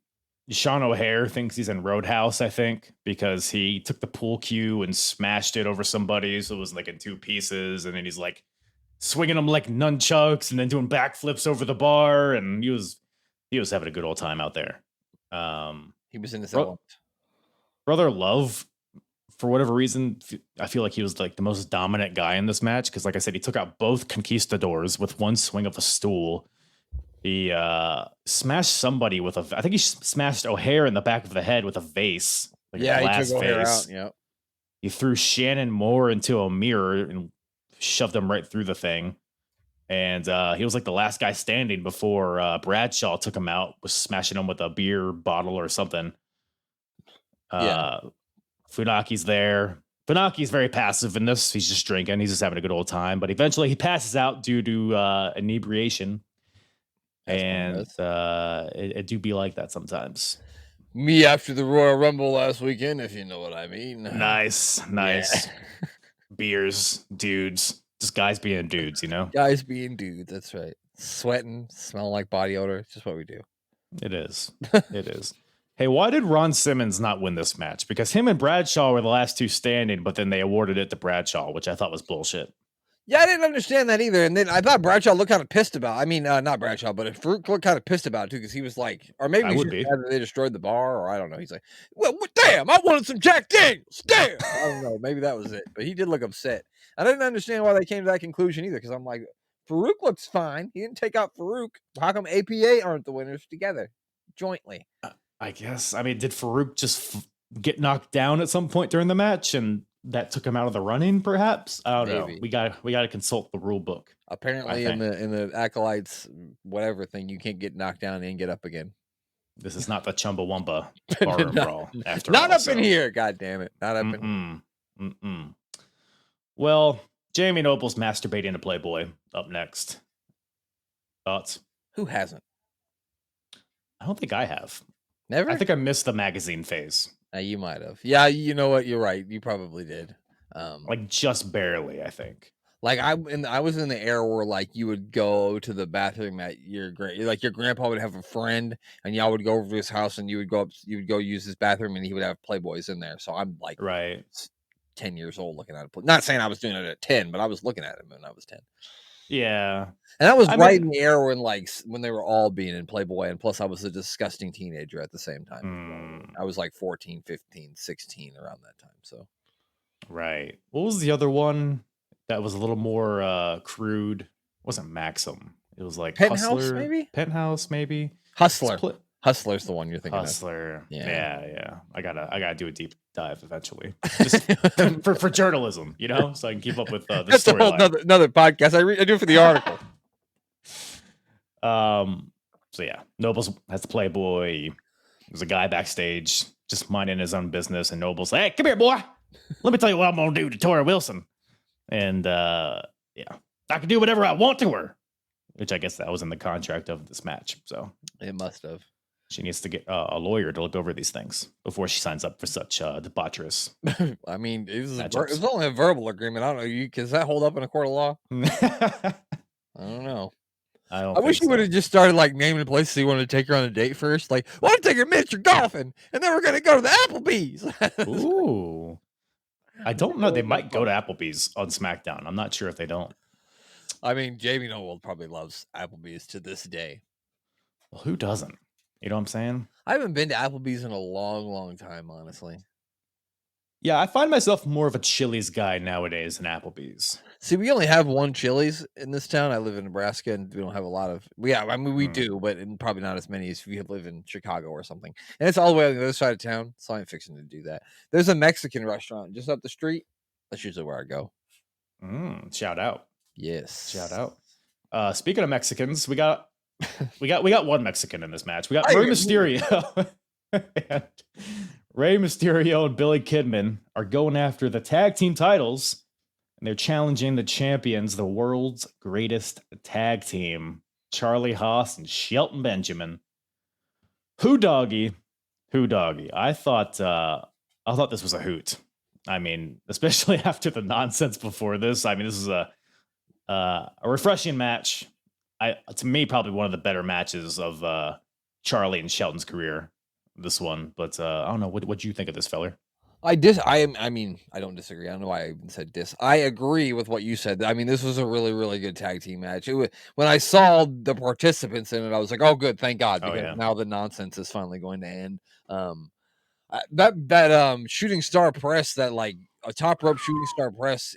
Sean O'Hare thinks he's in Roadhouse, I think, because he took the pool cue and smashed it over somebody, so it was like in two pieces, and then he's like swinging them like nunchucks and then doing backflips over the bar, and he was having a good old time out there. He was in his element. Brother Love, for whatever reason, I feel like he was like the most dominant guy in this match because, like I said, he took out both conquistadors with one swing of a stool. He smashed somebody with I think he smashed O'Hare in the back of the head with a vase. Like a glass he took O'Hare vase. out. Yep. He threw Shannon Moore into a mirror and shoved him right through the thing. And he was like the last guy standing before Bradshaw took him out, was smashing him with a beer bottle or something. Funaki's there. Funaki's very passive in this. He's just drinking. He's just having a good old time. But eventually he passes out due to inebriation. And it do be like that sometimes. Me after the Royal Rumble last weekend, if you know what I mean. Nice. Yeah. Beers, dudes, just guys being dudes, you know? Guys being dudes, that's right. Sweating, smelling like body odor. It's just what we do. It is. It is. Hey, why did Ron Simmons not win this match? Because him and Bradshaw were the last two standing, but then they awarded it to Bradshaw, which I thought was bullshit. Yeah, I didn't understand that either. And then I thought Bradshaw looked kind of pissed about it. I mean, not Bradshaw, but Farouk looked kind of pissed about it too, because he was like, or maybe he's just mad that they destroyed the bar, or I don't know. He's like, well, damn, I wanted some Jack Daniels. Damn. I don't know. Maybe that was it. But he did look upset. I didn't understand why they came to that conclusion either, because I'm like, Farouk looks fine. He didn't take out Farouk. How come APA aren't the winners together, jointly? I guess. I mean, did Farouk just get knocked down at some point during the match, and that took him out of the running. Perhaps, I don't know. Maybe. We got to consult the rule book. Apparently, in the acolytes whatever thing, you can't get knocked down and get up again. This is not the Chumbawamba Barroom Brawl. After Not all, up in here, god damn it! Not up in here. Well, Jamie Noble's masturbating to Playboy up next. Thoughts? Who hasn't? I don't think I have. Never. I think I missed the magazine phase. You might have. Yeah, you know what? You're right. You probably did. Like just barely, I think. Like I was in the era where like you would go to the bathroom at your grandpa would have a friend and y'all would go over to his house and you would go use his bathroom and he would have Playboys in there. So I'm like 10 years old looking at it. Not saying I was doing it at 10, but I was looking at it when I was 10. Yeah. And that was in the era when they were all being in Playboy, and plus I was a disgusting teenager at the same time. I was like 14, 15, 16 around that time. So right. What was the other one that was a little more crude? It wasn't Maxim. It was like Penthouse, Hustler, maybe? Penthouse, maybe. Hustler. Hustler's the one you're thinking Hustler. of. Yeah. I gotta do a deep dive eventually. Just for journalism, so I can keep up with the That's a whole storyline. another podcast. I do it for the article. So yeah, Nobles has the Playboy. There's a guy backstage just minding his own business, and Noble's like, "Hey, come here, boy. Let me tell you what I'm gonna do to Tori Wilson." And I can do whatever I want to her, which I guess that was in the contract of this match. So it must have. She needs to get a lawyer to look over these things before she signs up for such debaucherous. I mean, it was only a verbal agreement. I don't know. Does that hold up in a court of law? I don't know. I wish you would have just started like naming places you wanted to take her on a date first. Like, I want to take her miniature golfing, and then we're gonna go to the Applebee's. Ooh, I don't know. They might go to Applebee's on SmackDown. I'm not sure if they don't. I mean, Jamie Noble probably loves Applebee's to this day. Well, who doesn't? You know what I'm saying? I haven't been to Applebee's in a long, long time, honestly. Yeah, I find myself more of a Chili's guy nowadays than Applebee's. See, we only have one Chili's in this town. I live in Nebraska, and we don't have a lot of. Yeah, I mean, we do, but probably not as many as if you live in Chicago or something. And it's all the way on the other side of town, so I'm fixing to do that. There's a Mexican restaurant just up the street. That's usually where I go. Shout out. Yes. Shout out. Speaking of Mexicans, we got one Mexican in this match. We got Rey Mysterio. And Rey Mysterio and Billy Kidman are going after the tag team titles, and they're challenging the champions, the world's greatest tag team, Charlie Haas and Shelton Benjamin. Who doggy? I thought this was a hoot. I mean, especially after the nonsense before this. I mean, this is a refreshing match. To me, probably one of the better matches of Charlie and Shelton's career. This one, but I don't know. What do you think of this, feller? I mean, I don't disagree. I don't know why I even said dis. I agree with what you said. I mean, this was a really, really good tag team match. When I saw the participants in it, I was like, "Oh, good, thank God!" Because now the nonsense is finally going to end. That shooting star press, that like a top rope shooting star press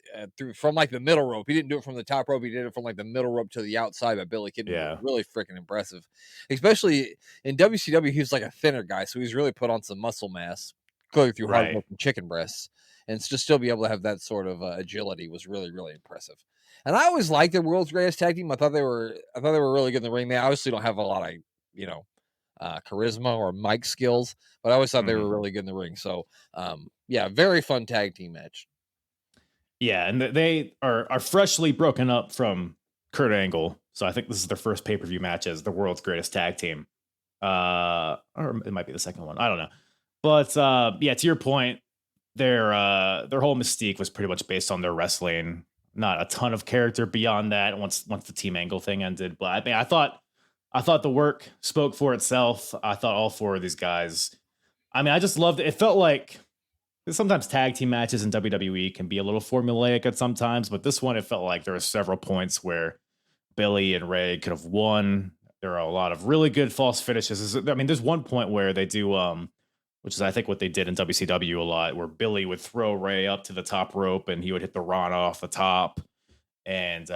from like the middle rope. He didn't do it from the top rope. He did it from like the middle rope to the outside by Billy Kidman. Yeah. Really freaking impressive. Especially in WCW, he was like a thinner guy, so he's really put on some muscle mass, clearly through hard work and chicken breasts. And to still be able to have that sort of agility was really, really impressive. And I always liked the world's greatest tag team. I thought they were really good in the ring. They obviously don't have a lot of charisma or mic skills, but I always thought they were really good in the ring. So very fun tag team match. Yeah, and they are freshly broken up from Kurt Angle, so I think this is their first pay-per-view match as the world's greatest tag team, or it might be the second one. I don't know, but to your point, their whole mystique was pretty much based on their wrestling. Not a ton of character beyond that. Once the Team Angle thing ended, but I mean, I thought the work spoke for itself. I thought all four of these guys. I mean, I just loved it. It felt like sometimes tag team matches in WWE can be a little formulaic at sometimes, but this one, it felt like there were several points where Billy and Ray could have won. There are a lot of really good false finishes. I mean, there's one point where they do, which is I think what they did in WCW a lot, where Billy would throw Ray up to the top rope and he would hit the Rana off the top. And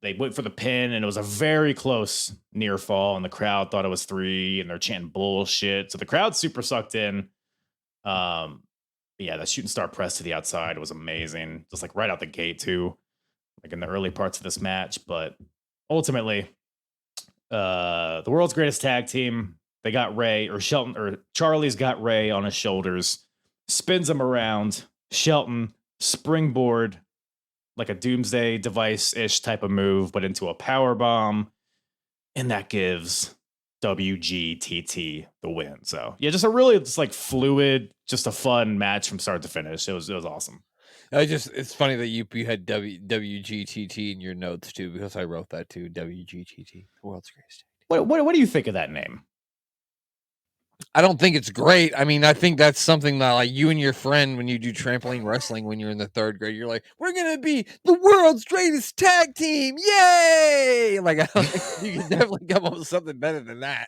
they went for the pin, and it was a very close near fall, and the crowd thought it was 3, and they're chanting bullshit. So the crowd super sucked in. Yeah, the shooting star press to the outside was amazing. Just like right out the gate too, like in the early parts of this match. But ultimately, the world's greatest tag team, they got Ray or Shelton or Charlie's got Ray on his shoulders, spins him around. Shelton springboard like a doomsday device-ish type of move, but into a power bomb. And that gives WGTT the win. So yeah, just a really just like fluid, just a fun match from start to finish. It was awesome. It's funny that you had WGTT in your notes too, because I wrote that too. WGTT, the world's greatest. What do you think of that name? I don't think it's great. I mean, I think that's something that like you and your friend, when you do trampoline wrestling when you're in the 3rd grade, you're like, we're gonna be the world's greatest tag team. Yay! Like, I don't think you can definitely come up with something better than that.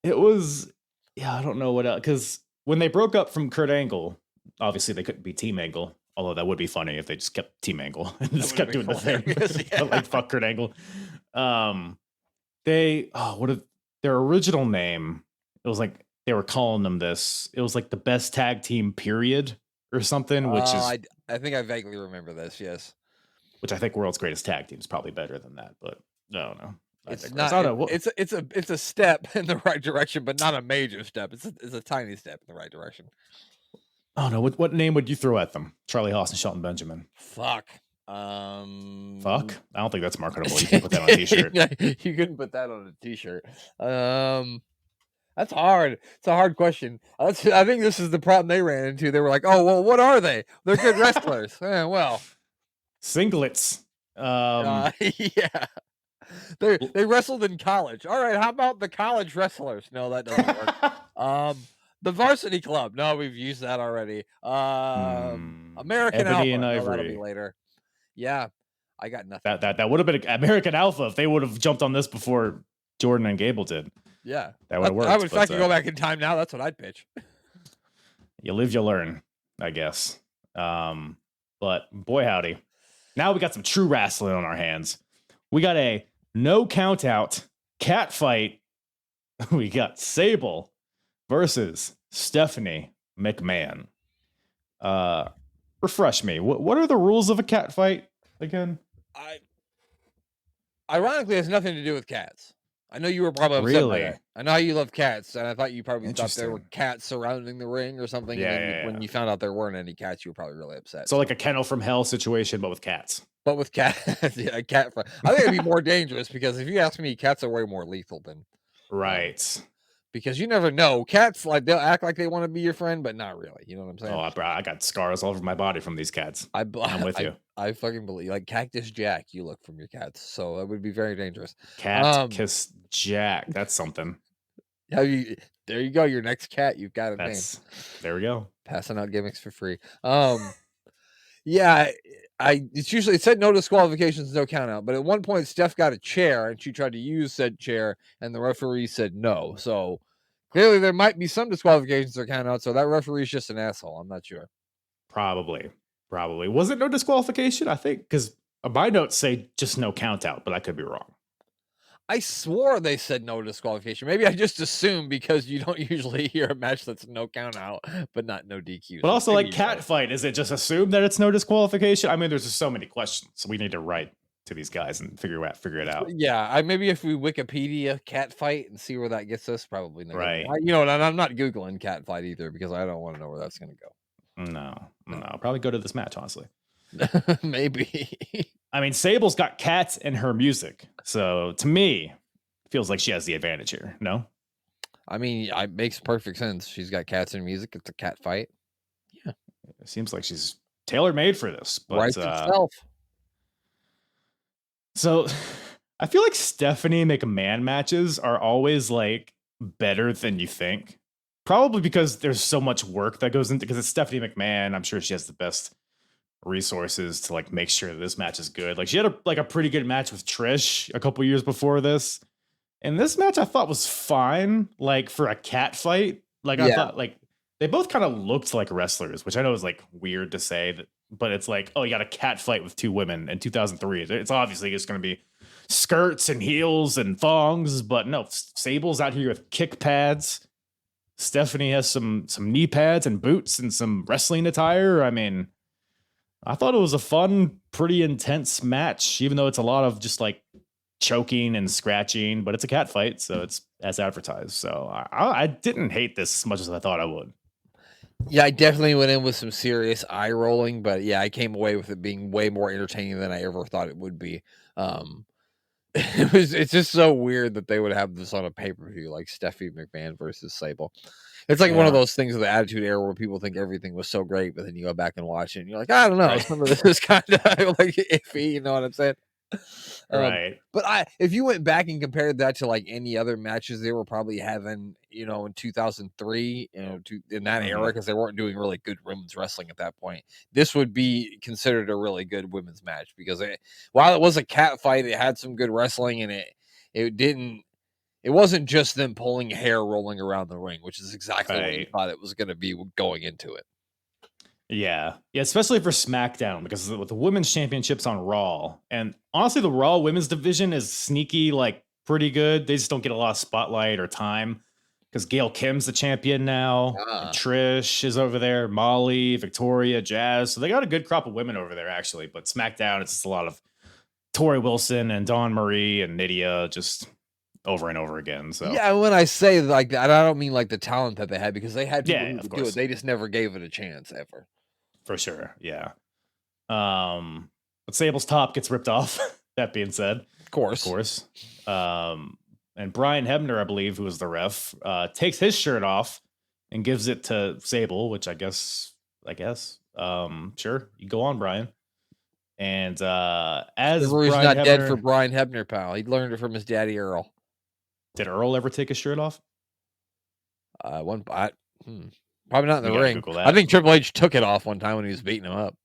It was, yeah, I don't know what else, because when they broke up from Kurt Angle, obviously they couldn't be Team Angle, although that would be funny if they just kept Team Angle and just kept doing the thing. Yeah. Like, fuck Kurt Angle. Their original name, it was like they were calling them this. It was like the best tag team period or something, which is I think I vaguely remember this. Yes, which I think world's greatest tag team is probably better than that, but I don't know. It's not. It's a step in the right direction, but not a major step. It's a tiny step in the right direction. Oh no! What name would you throw at them? Charlie Haas and Shelton Benjamin. Fuck. Fuck. I don't think that's marketable. You can put that on a t-shirt. You couldn't put that on a t-shirt. That's hard. It's a hard question. I think this is the problem they ran into. They were like, "Oh, well, what are they? They're good wrestlers." Well, singlets. Yeah. They wrestled in college. All right, how about the college wrestlers? No, that doesn't work. The Varsity Club. No, we've used that already. American Ebony Alpha. and Ivory. No, that'll be later. Yeah, I got nothing. That would have been American Alpha if they would have jumped on this before Jordan and Gable did. Yeah, that would have worked. I would, if I could go back in time now, that's what I'd pitch. You live, you learn, I guess. But boy, howdy. Now we got some true wrestling on our hands. We got a no count out cat fight. We got Sable versus Stephanie McMahon. Refresh me. What are the rules of a cat fight again? Ironically, it has nothing to do with cats. I know you were probably upset by that. I know how you love cats, and I thought you probably thought there were cats surrounding the ring or something. When you found out there weren't any cats, you were probably really upset. So like a Kennel from Hell situation, but with cats. But with cats, yeah, a cat fight. I think it'd be more dangerous because if you ask me, cats are way more lethal than right. Because you never know. Cats, like, they'll act like they want to be your friend, but not really. You know what I'm saying? Oh, I got scars all over my body from these cats. I'm with you. I fucking believe. Like Cactus Jack, you look from your cats. So it would be very dangerous. Cat Kiss Jack. That's something. There you go. Your next cat. You've got a name. There we go. Passing out gimmicks for free. Yeah. It said no disqualifications, no count out. But at one point, Steph got a chair and she tried to use said chair, and the referee said no. So clearly, there might be some disqualifications or count out. So that referee's just an asshole. I'm not sure. Probably. Was it no disqualification? I think because my notes say just no count out, but I could be wrong. I swore they said no disqualification. Maybe I just assumed because you don't usually hear a match that's no count out, but not no DQ. But also, like cat fight, is it just assumed that it's no disqualification? I mean, there's just so many questions. So we need to write to these guys and figure it out. Yeah, maybe if we Wikipedia cat fight and see where that gets us, probably not. Right. You know, and I'm not Googling cat fight either because I don't want to know where that's going to go. No. I'll probably go to this match, honestly. Maybe. I mean, Sable's got cats in her music. So to me, it feels like she has the advantage here. No? I mean, it makes perfect sense. She's got cats in music. It's a cat fight. Yeah. It seems like she's tailor-made for this. But, writes itself. So I feel like Stephanie McMahon matches are always like better than you think. Probably because there's so much work that goes into, because it's Stephanie McMahon. I'm sure she has the best resources to like make sure that this match is good. Like she had a pretty good match with Trish a couple years before this. And this match I thought was fine, like for a cat fight. Like I thought like they both kind of looked like wrestlers, which I know is like weird to say, but it's like, oh, you got a cat fight with two women in 2003. It's obviously just going to be skirts and heels and thongs, but no, Sable's out here with kick pads. Stephanie has some knee pads and boots and some wrestling attire. I mean, I thought it was a fun, pretty intense match, even though it's a lot of just like choking and scratching, but it's a cat fight, so it's as advertised. So I didn't hate this as much as I thought I would. Yeah, I definitely went in with some serious eye rolling, but yeah, I came away with it being way more entertaining than I ever thought it would be. It's just so weird that they would have this on a pay-per-view, like Stephanie McMahon versus Sable. It's like one of those things of the Attitude Era where people think everything was so great, but then you go back and watch it and you're like, I don't know, some of this is kind of like iffy, you know what I'm saying? Right. But if you went back and compared that to like any other matches they were probably having, you know, in 2003, you know, in that era, because they weren't doing really good women's wrestling at that point, this would be considered a really good women's match because while it was a cat fight, it had some good wrestling, and it wasn't just them pulling hair rolling around the ring, which is exactly what you thought it was going to be going into it. Yeah, especially for SmackDown, because with the women's championships on Raw, and honestly, the Raw women's division is sneaky, like pretty good. They just don't get a lot of spotlight or time because Gail Kim's the champion now. And Trish is over there, Molly, Victoria, Jazz. So they got a good crop of women over there, actually. But SmackDown, it's just a lot of Tori Wilson and Dawn Marie and Nydia just over and over again. So yeah, when I say like that, I don't mean like the talent that they had, because they had people who could do it. They just never gave it a chance ever. For sure, yeah. But Sable's top gets ripped off. That being said, of course. And Brian Hebner, I believe, who was the ref, takes his shirt off and gives it to Sable, which I guess, sure, you go on, Brian. And as Brian Brian not dead for Brian Hebner, pal. He learned it from his daddy Earl. Did Earl ever take his shirt off? Probably not in the ring. I think Triple H took it off one time when he was beating him up.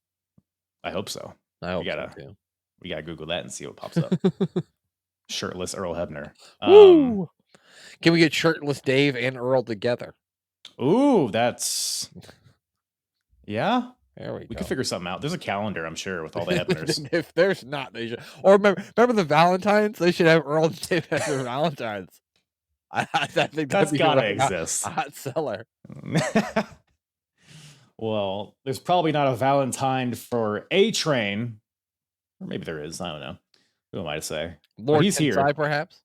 I hope so. I hope so too. We gotta Google that and see what pops up. Shirtless Earl Hebner. Can we get shirtless Dave and Earl together? Ooh, that's there we go. We could figure something out. There's a calendar, I'm sure, with all the Hebners. If there's not, they should. Or remember the Valentines? They should have Earl and Dave as their Valentines. I think that's gotta exist. A hot seller. Well, there's probably not a Valentine for A-Train, or maybe there is. I don't know. Who am I to say? Lord he's Tensai, here, perhaps.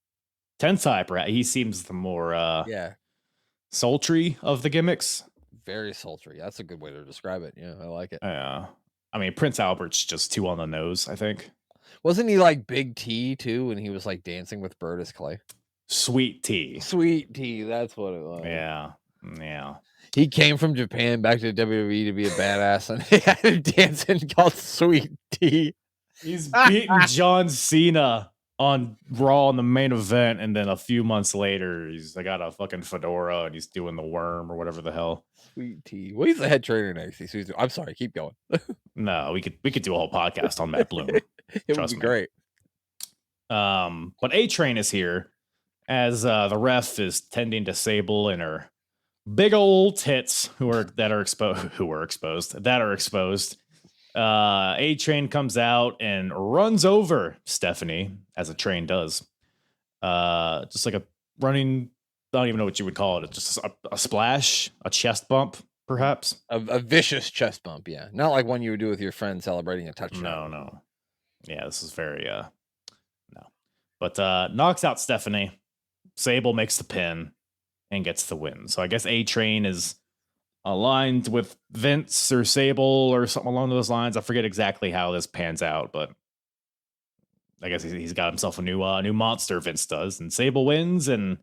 Tensai, perhaps. He seems the more sultry of the gimmicks. Very sultry. That's a good way to describe it. Yeah, I like it. Yeah. I mean, Prince Albert's just too on the nose, I think. Wasn't he like Big T too when he was like dancing with Brodus Clay? Sweet Tea. Sweet Tea, that's what it was. Yeah. He came from Japan back to WWE to be a badass, and he had a dancing called Sweet Tea. He's beating John Cena on Raw in the main event, and then a few months later, I got a fucking fedora and he's doing the worm or whatever the hell. Sweet Tea. Well, he's the head trainer in NXT. So I'm sorry, keep going. No, we could do a whole podcast on Matt Bloom. It would be great. But A-Train is here as the ref is tending to Sable and her big old tits that are exposed. A-Train comes out and runs over Stephanie, as a train does. Just like a running, I don't even know what you would call it. It's just a splash, a chest bump, perhaps. A vicious chest bump, yeah. Not like one you would do with your friend celebrating a touchdown. No. Yeah, this is very, no. But knocks out Stephanie. Sable makes the pin and gets the win. So I guess A-Train is aligned with Vince or Sable or something along those lines. I forget exactly how this pans out, but I guess he's got himself a new monster. Vince does, and Sable wins, and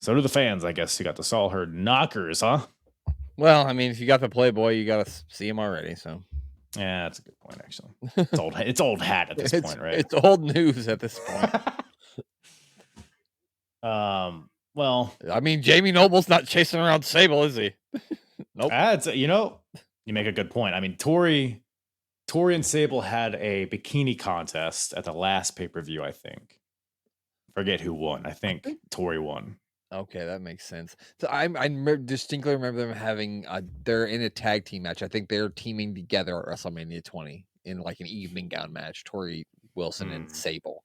so do the fans. I guess you got the Saul Herd knockers, huh? Well, I mean, if you got the Playboy, you got to see him already. So yeah, that's a good point. Actually, it's old hat at this point, right? It's old news at this point. Well, I mean, Jamie Noble's not chasing around Sable, is he? Nope. You make a good point. I mean, Tori and Sable had a bikini contest at the last pay-per-view, I think. Forget who won. I think Tori won. Okay, that makes sense. So I distinctly remember them having they're in a tag team match. I think they're teaming together at WrestleMania 20 in like an evening gown match. Tori Wilson and Sable.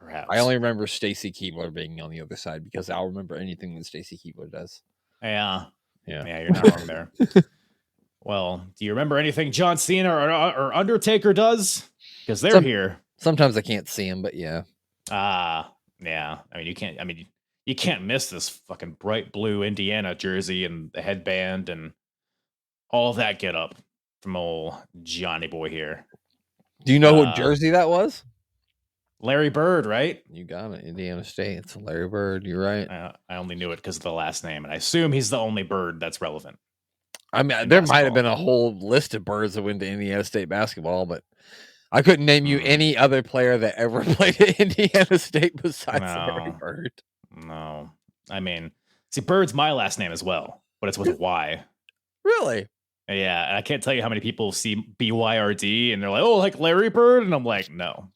Perhaps. I only remember Stacy Keibler being on the other side because I'll remember anything that Stacy Keibler does. Yeah, Yeah, you're not wrong there. Well, do you remember anything John Cena or Undertaker does? Because they're here. Sometimes I can't see him, but yeah. Yeah. I mean, you can't miss this fucking bright blue Indiana jersey and the headband and all that get up from old Johnny Boy here. Do you know what jersey that was? Larry Bird, right? You got it. Indiana State. It's Larry Bird. You're right. I only knew it because of the last name, and I assume he's the only Bird that's relevant. I mean, there might have been a whole list of birds that went to Indiana State basketball, but I couldn't name you any other player that ever played at Indiana State besides Larry Bird. No. I mean, see, Bird's my last name as well, but it's with a Y. Really? Yeah, and I can't tell you how many people see BYRD and they're like, oh, like Larry Bird? And I'm like, no.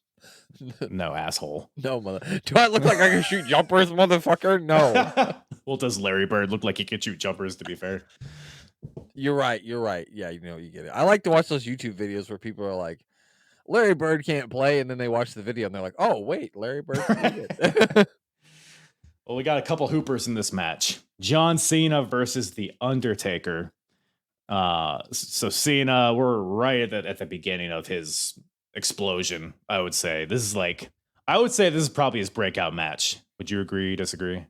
No, asshole. No, mother. Do I look like I can shoot jumpers, motherfucker? No. Well, does Larry Bird look like he can shoot jumpers, to be fair? You're right. Yeah, you get it. I like to watch those YouTube videos where people are like, Larry Bird can't play, and then they watch the video and they're like, oh, wait, Larry Bird can it. Well, we got a couple hoopers in this match. John Cena versus The Undertaker. So Cena, we're right at the beginning of his explosion, I would say. This is probably his breakout match. Would you agree, disagree?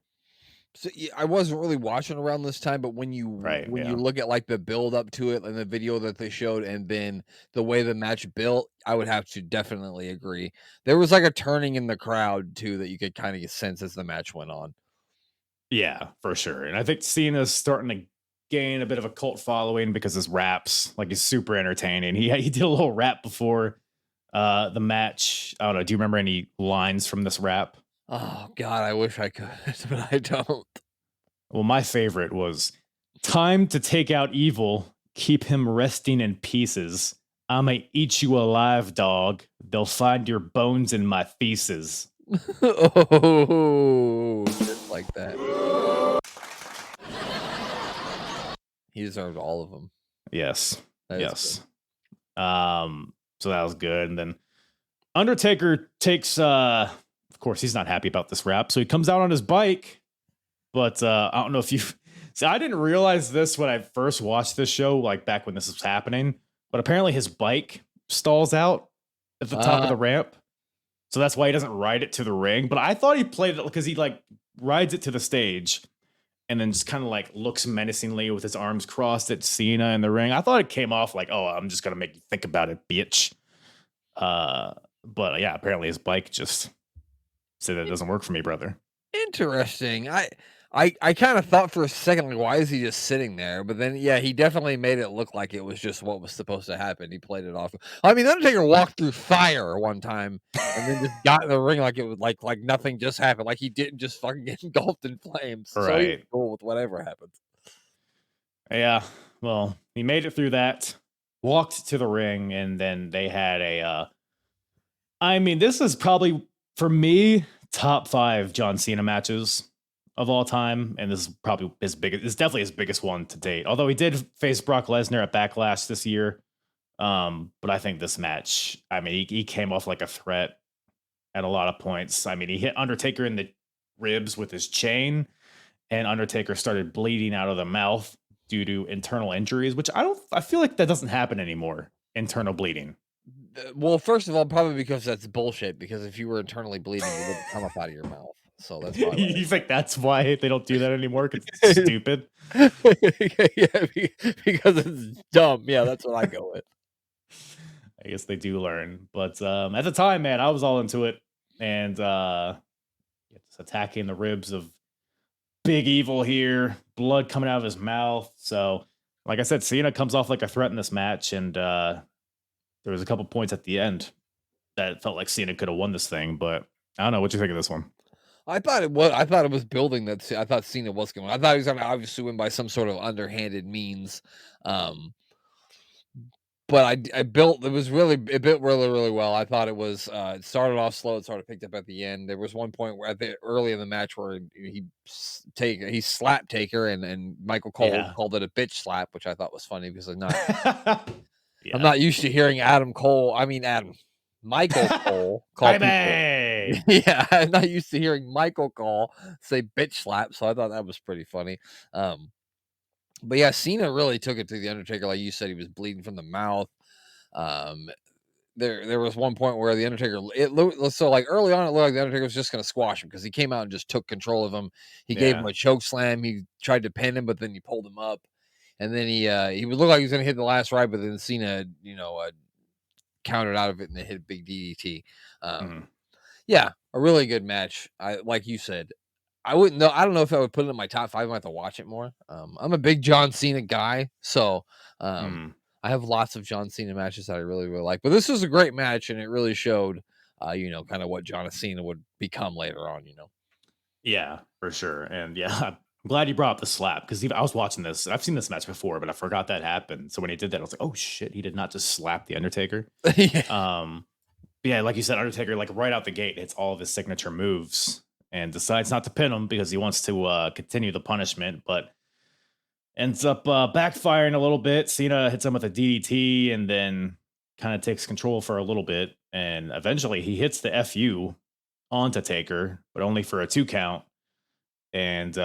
So, yeah, I wasn't really watching around this time, but when you you look at like the build up to it and the video that they showed and then the way the match built, I would have to definitely agree. There was like a turning in the crowd too that you could kind of sense as the match went on. Yeah, for sure. And I think Cena's starting to gain a bit of a cult following because his raps, like, he's super entertaining. He did a little rap before the match. I don't know. Do you remember any lines from this rap? Oh, God, I wish I could, but I don't. Well, my favorite was, time to take out evil, keep him resting in pieces. I'ma eat you alive, dog. They'll find your bones in my feces. Oh, just like that. He deserved all of them. Yes. Yes. Good. So that was good. And then Undertaker takes of course, he's not happy about this rap, so he comes out on his bike. But I don't know if you see, I didn't realize this when I first watched this show, like back when this was happening. But apparently his bike stalls out at the top of the ramp. So that's why he doesn't ride it to the ring. But I thought he played it because he like rides it to the stage and then just kind of like looks menacingly with his arms crossed at Cena in the ring. I thought it came off like, oh, I'm just going to make you think about it, bitch. But yeah, apparently his bike just said that doesn't work for me, brother. Interesting. I kind of thought for a second, like, why is he just sitting there? But then, yeah, he definitely made it look like it was just what was supposed to happen. He played it off. I mean, Undertaker walked through fire one time and then just got in the ring like it was like nothing just happened. Like he didn't just fucking get engulfed in flames. Right. So he's cool with whatever happens. Yeah. Well, he made it through that, walked to the ring, and then they had I mean, this is probably, for me, top 5 John Cena matches of all time, and this is probably his biggest. It's definitely his biggest one to date. Although he did face Brock Lesnar at Backlash this year, but I think this match, I mean, he came off like a threat at a lot of points. I mean, he hit Undertaker in the ribs with his chain, and Undertaker started bleeding out of the mouth due to internal injuries, which I feel like that doesn't happen anymore. Internal bleeding. Well, first of all, probably because that's bullshit. Because if you were internally bleeding, it wouldn't come up out of your mouth. So that's why. You think that's why they don't do that anymore? Because it's stupid. Yeah, because it's dumb. Yeah, that's what I go with. I guess they do learn, but at the time, man, I was all into it, and just attacking the ribs of Big Evil here, blood coming out of his mouth. So, like I said, Cena comes off like a threat in this match, and there was a couple points at the end that felt like Cena could have won this thing, but I don't know. What you think of this one? I thought it was building that. I thought Cena was going. I thought he was going to obviously win by some sort of underhanded means. But it built really well. I thought it was it started off slow, it sort of picked up at the end. There was one point where early in the match where he slapped Taker and Michael Cole called it a bitch slap, which I thought was funny because I'm not used to hearing Michael Cole call people way. Yeah, I'm not used to hearing Michael Cole say bitch slap, so I thought that was pretty funny. But yeah, Cena really took it to the Undertaker. Like you said, he was bleeding from the mouth. Um, there was one point where the Undertaker, so like early on, it looked like the Undertaker was just going to squash him because he came out and just took control of him. He gave him a choke slam. He tried to pin him, but then he pulled him up, and then he would look like he was going to hit the last ride, but then Cena, countered out of it and they hit a big DDT. Yeah, a really good match. Like you said, I wouldn't know. I don't know if I would put it in my top 5. I might have to watch it more. I'm a big John Cena guy, so I have lots of John Cena matches that I really, really like. But this was a great match, and it really showed, kind of what John Cena would become later on. Yeah, for sure. And yeah, I'm glad you brought up the slap because I was watching this. I've seen this match before, but I forgot that happened. So when he did that, I was like, oh shit, he did not just slap the Undertaker. Yeah. Yeah, like you said, Undertaker, like right out the gate, hits all of his signature moves and decides not to pin him because he wants to continue the punishment, but ends up backfiring a little bit. Cena hits him with a DDT and then kind of takes control for a little bit. And eventually he hits the FU onto Taker, but only for a 2 count. And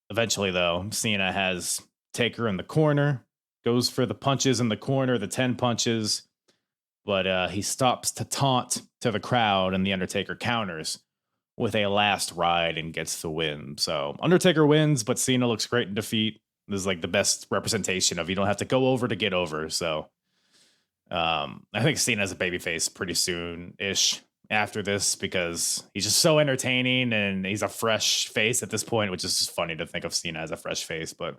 eventually, though, Cena has Taker in the corner, goes for the punches in the corner, the 10 punches. But he stops to taunt to the crowd, and the Undertaker counters with a last ride and gets the win. So Undertaker wins, but Cena looks great in defeat. This is like the best representation of you don't have to go over to get over. So I think Cena's a babyface pretty soon-ish after this because he's just so entertaining and he's a fresh face at this point, which is just funny to think of Cena as a fresh face. But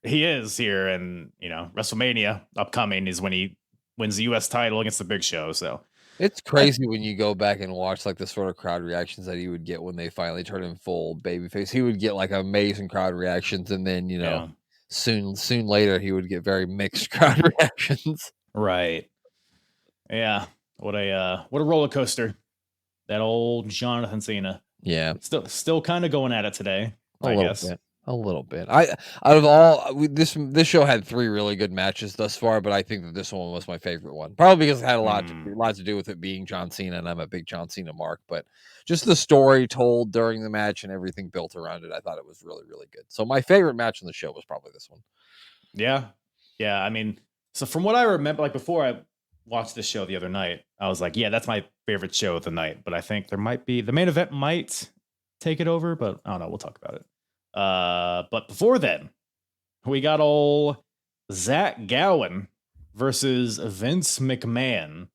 he is here, and WrestleMania upcoming is when he wins the U.S. title against the Big Show. So it's crazy when you go back and watch like the sort of crowd reactions that he would get when they finally turn him full babyface. He would get like amazing crowd reactions, and then soon later he would get very mixed crowd reactions. Right. Yeah. What a roller coaster. That old Jonathan Cena. Yeah. Still kind of going at it today, I guess. A little bit. Out of all this show had 3 really good matches thus far, but I think that this one was my favorite one. Probably because it had a lot to do with it being John Cena, and I'm a big John Cena mark. But just the story told during the match and everything built around it, I thought it was really, really good. So my favorite match on the show was probably this one. Yeah. I mean, so from what I remember, like before I watched this show the other night, I was like, yeah, that's my favorite show of the night. But I think there might be the main event might take it over, but I don't know. We'll talk about it. But before then, we got old Zach Gowan versus Vince McMahon,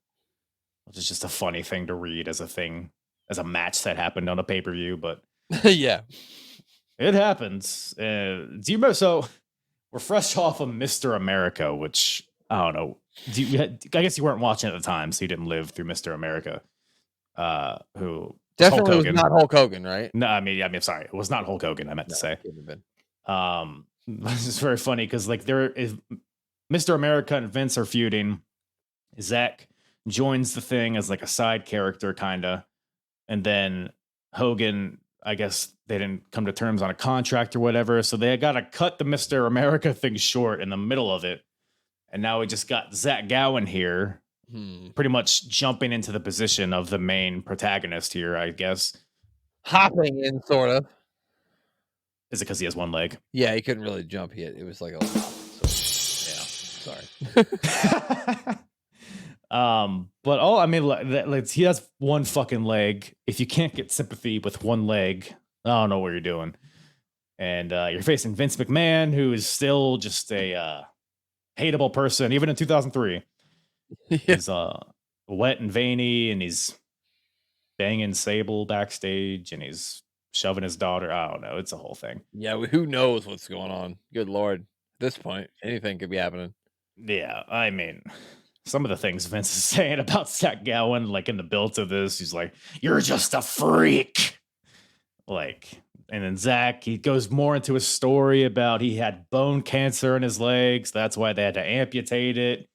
which is just a funny thing to read as a match that happened on a pay-per-view, but yeah, it happens. Do you remember? So we're fresh off of Mr. America, which I don't know. I guess you weren't watching at the time, so you didn't live through Mr. America. Who definitely was not Hulk Hogan, right? No, I mean, sorry, it was not Hulk Hogan. I meant to say. This is very funny because like there is Mr. America and Vince are feuding. Zach joins the thing as like a side character, kinda, and then Hogan, I guess they didn't come to terms on a contract or whatever, so they got to cut the Mr. America thing short in the middle of it, and now we just got Zach Gowan here. Pretty much jumping into the position of the main protagonist here, I guess. Hopping in, sort of. Is it because he has one leg? Yeah, he couldn't really jump yet. It was like a hop. So, yeah, sorry. But he has one fucking leg. If you can't get sympathy with one leg, I don't know what you're doing. And you're facing Vince McMahon, who is still just a hateable person, even in 2003. Yeah. He's wet and veiny, and he's banging Sable backstage, and he's shoving his daughter. I don't know. It's a whole thing. Yeah, who knows what's going on? Good Lord. At this point, anything could be happening. Yeah, I mean, some of the things Vince is saying about Zach Gowan, like in the build to this, he's like, "You're just a freak." Like, and then Zach, he goes more into his story about he had bone cancer in his legs. That's why they had to amputate it.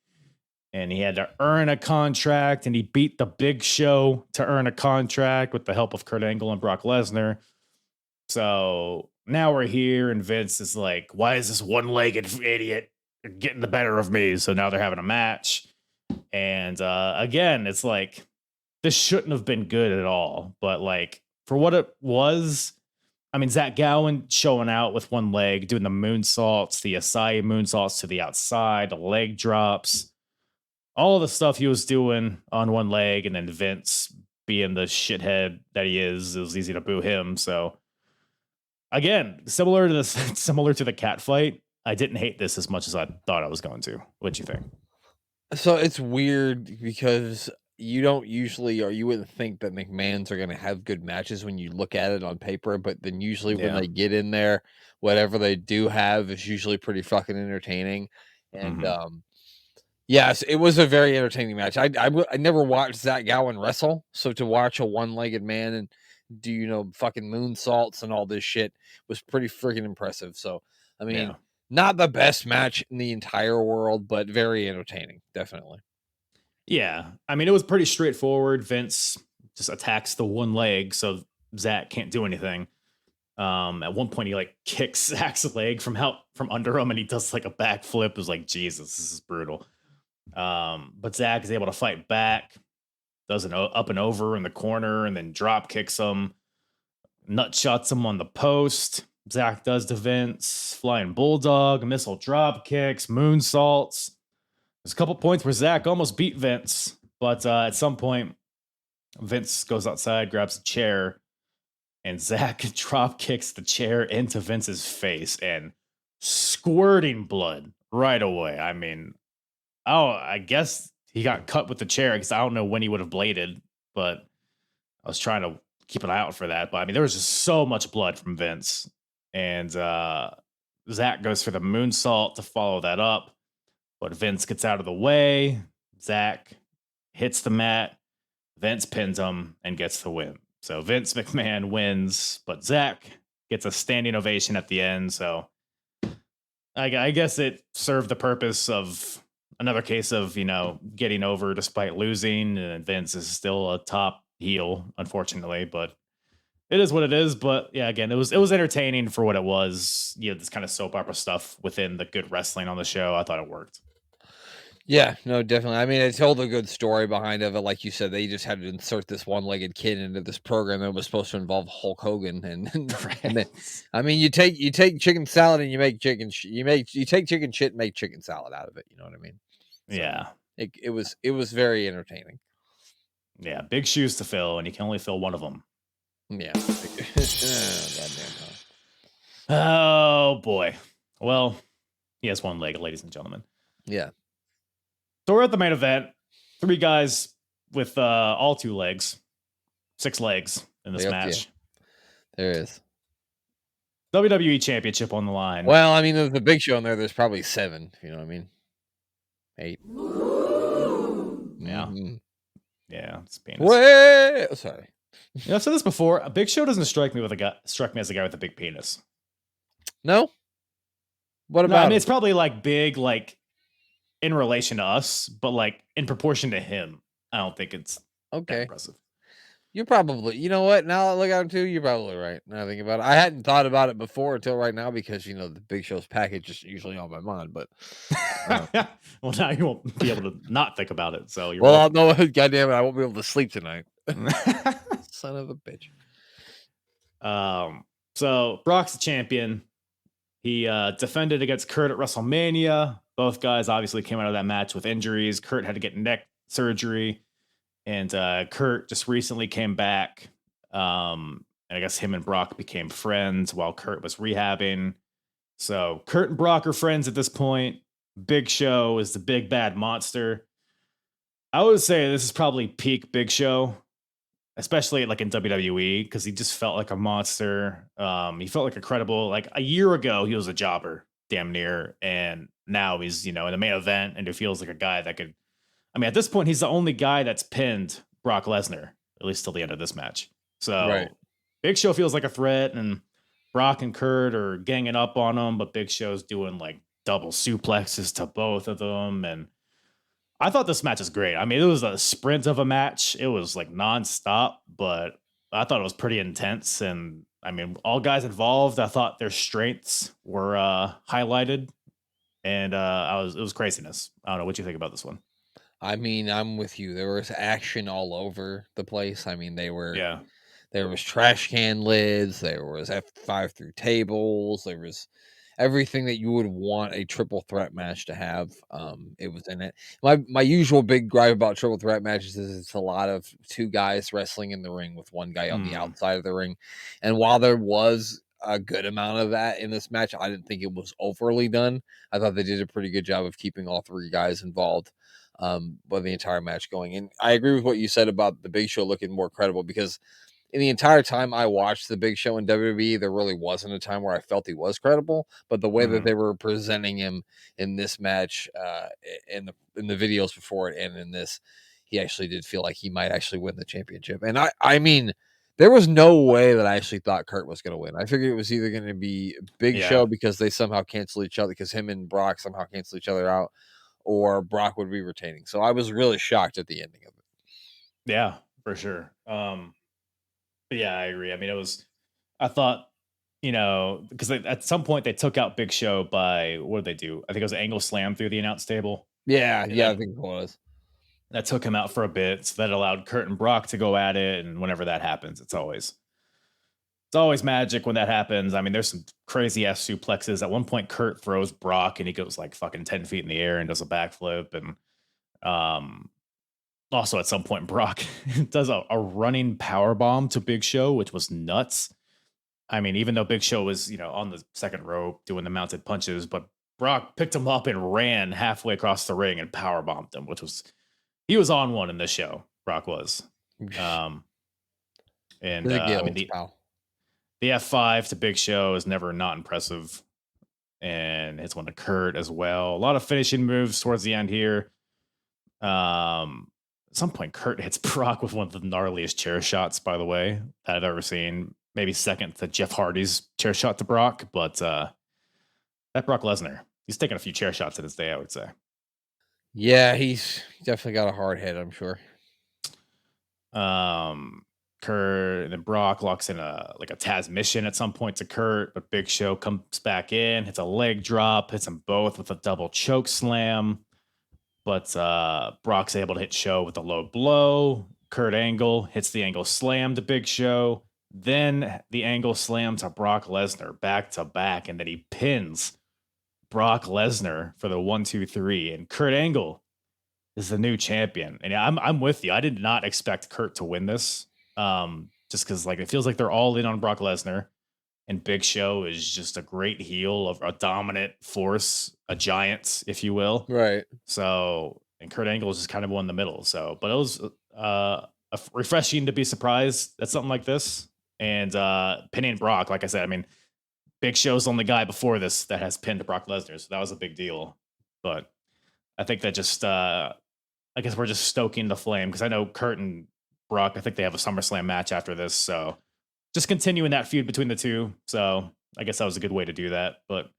And he had to earn a contract, and he beat the Big Show to earn a contract with the help of Kurt Angle and Brock Lesnar. So now we're here, and Vince is like, why is this one-legged idiot getting the better of me? So now they're having a match. And again, it's like this shouldn't have been good at all. But like for what it was, I mean, Zach Gowan showing out with one leg, doing the moonsaults, the Asai moonsaults to the outside, the leg drops, all the stuff he was doing on one leg, and then Vince being the shithead that he is, it was easy to boo him. So again, similar to the cat fight, I didn't hate this as much as I thought I was going to. What'd you think? So it's weird because you don't usually, or you wouldn't think that McMahon's are going to have good matches when you look at it on paper, but then usually when Yeah. they get in there, whatever they do have is usually pretty fucking entertaining. And yes, it was a very entertaining match. I never watched Zach Gowan wrestle, so to watch a one-legged man and do fucking moonsaults and all this shit was pretty freaking impressive. So I mean. Yeah. Not the best match in the entire world, but very entertaining, definitely. Yeah. I mean, it was pretty straightforward. Vince just attacks the one leg, so Zach can't do anything. At one point, he like kicks Zach's leg from under him, and he does like a backflip. It was like, Jesus, this is brutal. But Zach is able to fight back, does an up and over in the corner, and then drop kicks him, nut shots him on the post. Zach does to Vince, flying bulldog, missile drop kicks, moonsaults. There's a couple points where Zach almost beat Vince, but at some point, Vince goes outside, grabs a chair, and Zach drop kicks the chair into Vince's face and squirting blood right away. I mean, I guess he got cut with the chair because I don't know when he would have bladed, but I was trying to keep an eye out for that. But I mean, there was just so much blood from Vince. And Zach goes for the moonsault to follow that up, but Vince gets out of the way. Zach hits the mat. Vince pins him and gets the win. So Vince McMahon wins, but Zach gets a standing ovation at the end. So I guess it served the purpose of another case of, getting over despite losing. And Vince is still a top heel, unfortunately, but it is what it is. But yeah, again, it was entertaining for what it was. This kind of soap opera stuff within the good wrestling on the show. I thought it worked. Yeah, no, definitely. I mean, it told a good story behind of it. Like you said, they just had to insert this one-legged kid into this program that was supposed to involve Hulk Hogan, and then, I mean, you take chicken salad and you make chicken. You take chicken shit and make chicken salad out of it. You know what I mean? So yeah, it was very entertaining. Yeah, big shoes to fill, and you can only fill one of them. Yeah. Goddamn. Oh boy. Well, he has one leg, ladies and gentlemen. Yeah. So we're at the main event. 3 guys with all 2 legs, 6 legs in this match. Yeah. There is. WWE Championship on the line. Well, I mean, there's the Big Show in there. There's probably 7. You know what I mean? 8. Yeah. Mm-hmm. Yeah. It's penis. Wait. Sorry. I've said this before. A Big Show doesn't strike me as a guy with a big penis. No. What about? No, I mean, it's probably like big, like in relation to us, but like in proportion to him, I don't think it's that impressive. You're probably, you know what? Now I look at it too, you're probably right. Now I think about it. I hadn't thought about it before until right now because the Big Show's package is usually on my mind. But well, now you won't be able to not think about it. So you're I'll know. Goddamn it, I won't be able to sleep tonight. Son of a bitch. So Brock's the champion. He defended against Kurt at WrestleMania. Both guys obviously came out of that match with injuries. Kurt had to get neck surgery, and Kurt just recently came back. And I guess him and Brock became friends while Kurt was rehabbing. So Kurt and Brock are friends at this point. Big Show is the big bad monster. I would say this is probably peak Big Show, especially like in WWE, because he just felt like a monster. He felt like like a year ago, he was a jobber, damn near. And now he's, in the main event, and it feels like a guy that could, at this point, he's the only guy that's pinned Brock Lesnar, at least till the end of this match. So Big Show feels like a threat, and Brock and Kurt are ganging up on him, but Big Show's doing like double suplexes to both of them. And I thought this match was great. I mean, it was a sprint of a match. It was like nonstop, but I thought it was pretty intense. And I mean, all guys involved, I thought their strengths were highlighted, and it was craziness. I don't know what you think about this one. I mean, I'm with you. There was action all over the place. I mean, there Yeah. was trash can lids, there was F5 through tables, there was everything that you would want a triple threat match to have. It was in it. My usual big gripe about triple threat matches is it's a lot of two guys wrestling in the ring with one guy on the Mm. outside of the ring. And while there was a good amount of that in this match, I didn't think it was overly done. I thought they did a pretty good job of keeping all three guys involved with the entire match going. And I agree with what you said about the Big Show looking more credible, because in the entire time I watched the Big Show in WWE, there really wasn't a time where I felt he was credible. But the way that Mm. they were presenting him in this match, in the videos before it and in this, he actually did feel like he might actually win the championship. And I mean, there was no way that I actually thought Kurt was going to win. I figured it was either going to be Big Show Yeah. because they somehow cancel each other, because him and Brock somehow cancel each other out, or Brock would be retaining. So I was really shocked at the ending of it. Yeah, for sure. But yeah, I agree. I mean, I thought, because at some point they took out Big Show by, what did they do? I think it was an angle slam through the announce table. Yeah, And yeah, I that, think it was. that took him out for a bit. So that allowed Kurt and Brock to go at it. And whenever that happens, it's always magic when that happens. I mean, there's some crazy ass suplexes. At one point, Kurt throws Brock and he goes like fucking 10 feet in the air and does a backflip. And um, also at some point, Brock does a running power bomb to Big Show, which was nuts. I mean, even though Big Show was, on the second rope doing the mounted punches, but Brock picked him up and ran halfway across the ring and power bombed him, he was on one in this show. Brock was. Um, and The I mean, guild, pal. the F5 to Big Show is never not impressive. And hits one to Kurt as well. A lot of finishing moves towards the end here. At some point, Kurt hits Brock with one of the gnarliest chair shots, by the way, that I've ever seen. Maybe second to Jeff Hardy's chair shot to Brock, but that Brock Lesnar, he's taken a few chair shots in his day, I would say. Yeah, he's definitely got a hard head, I'm sure. Kurt and then Brock locks in a Taz mission at some point to Kurt, but Big Show comes back in, hits a leg drop, hits them both with a double choke slam. But Brock's able to hit Show with a low blow. Kurt Angle hits the Angle slam to Big Show. Then the Angle slam to Brock Lesnar back to back. And then he pins Brock Lesnar for the 1-2-3. And Kurt Angle is the new champion. And I'm with you. I did not expect Kurt to win this. Just because it feels like they're all in on Brock Lesnar. And Big Show is just a great heel, of a dominant force, a giant, if you will. Right. So, and Kurt Angle is just kind of one in the middle. So, but it was refreshing to be surprised at something like this. And pinning Brock, like I said, I mean, Big Show's the only guy before this that has pinned Brock Lesnar. So that was a big deal. But I think that just, I guess we're just stoking the flame, because I know Kurt and Brock, I think they have a SummerSlam match after this. So just continuing that feud between the two. So I guess that was a good way to do that. But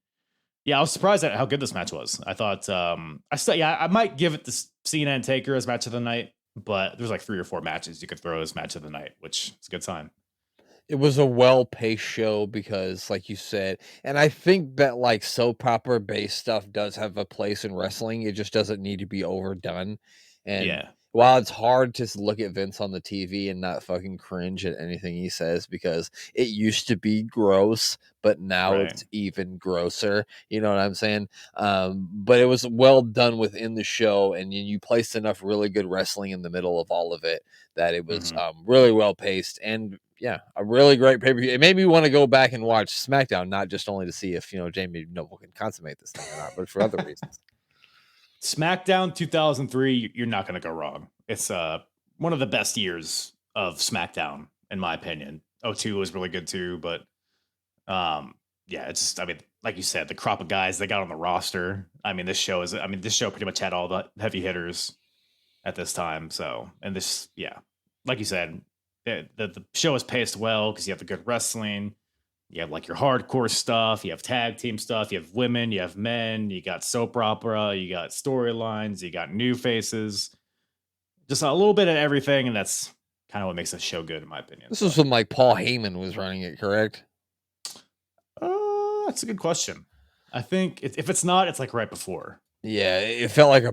yeah, I was surprised at how good this match was. I thought, I might give it the Cena and Taker as match of the night, but there's like 3 or 4 matches you could throw as match of the night, which is a good sign. It was a well-paced show because, like you said, and I think that soap opera based stuff does have a place in wrestling. It just doesn't need to be overdone. And Yeah. while it's hard to look at Vince on the TV and not fucking cringe at anything he says, because it used to be gross, but now Right. it's even grosser. You know what I'm saying? But it was well done within the show, and you placed enough really good wrestling in the middle of all of it that it was really well paced, and yeah, a really great pay-per-view. It made me want to go back and watch SmackDown, not just only to see if Jamie Noble can consummate this thing or not, but for other reasons. SmackDown 2003, you're not going to go wrong. It's one of the best years of SmackDown, in my opinion. 02 was really good too, but yeah, it's just, I mean, like you said, the crop of guys they got on the roster. This show pretty much had all the heavy hitters at this time. So, and this, yeah, like you said, the show is paced well because you have the good wrestling. You have your hardcore stuff, you have tag team stuff, you have women, you have men, you got soap opera, you got storylines, you got new faces, just a little bit of everything. And that's kind of what makes this show good, in my opinion. This was when Paul Heyman was running it, correct? That's a good question. I think if it's not, it's right before. Yeah, it felt like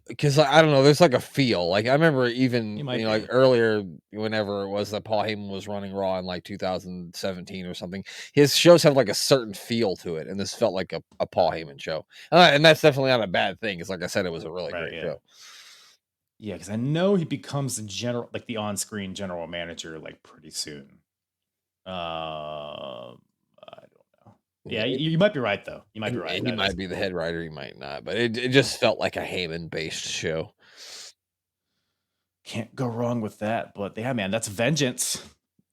because I don't know, there's like a feel. Like I remember even You might like be. earlier, whenever it was that Paul Heyman was running Raw in like 2017 or something, his shows have like a certain feel to it, and this felt like a Paul Heyman show, and that's definitely not a bad thing. Because like I said, it was a really Right, great yeah. show. Yeah, because I know he becomes the on-screen general manager like pretty soon. I don't know. Yeah, you might be right though. You might be right. He That is might be the cool. head writer, he might not, but it just felt like a Heyman based show. Can't go wrong with that. But yeah, man, that's Vengeance.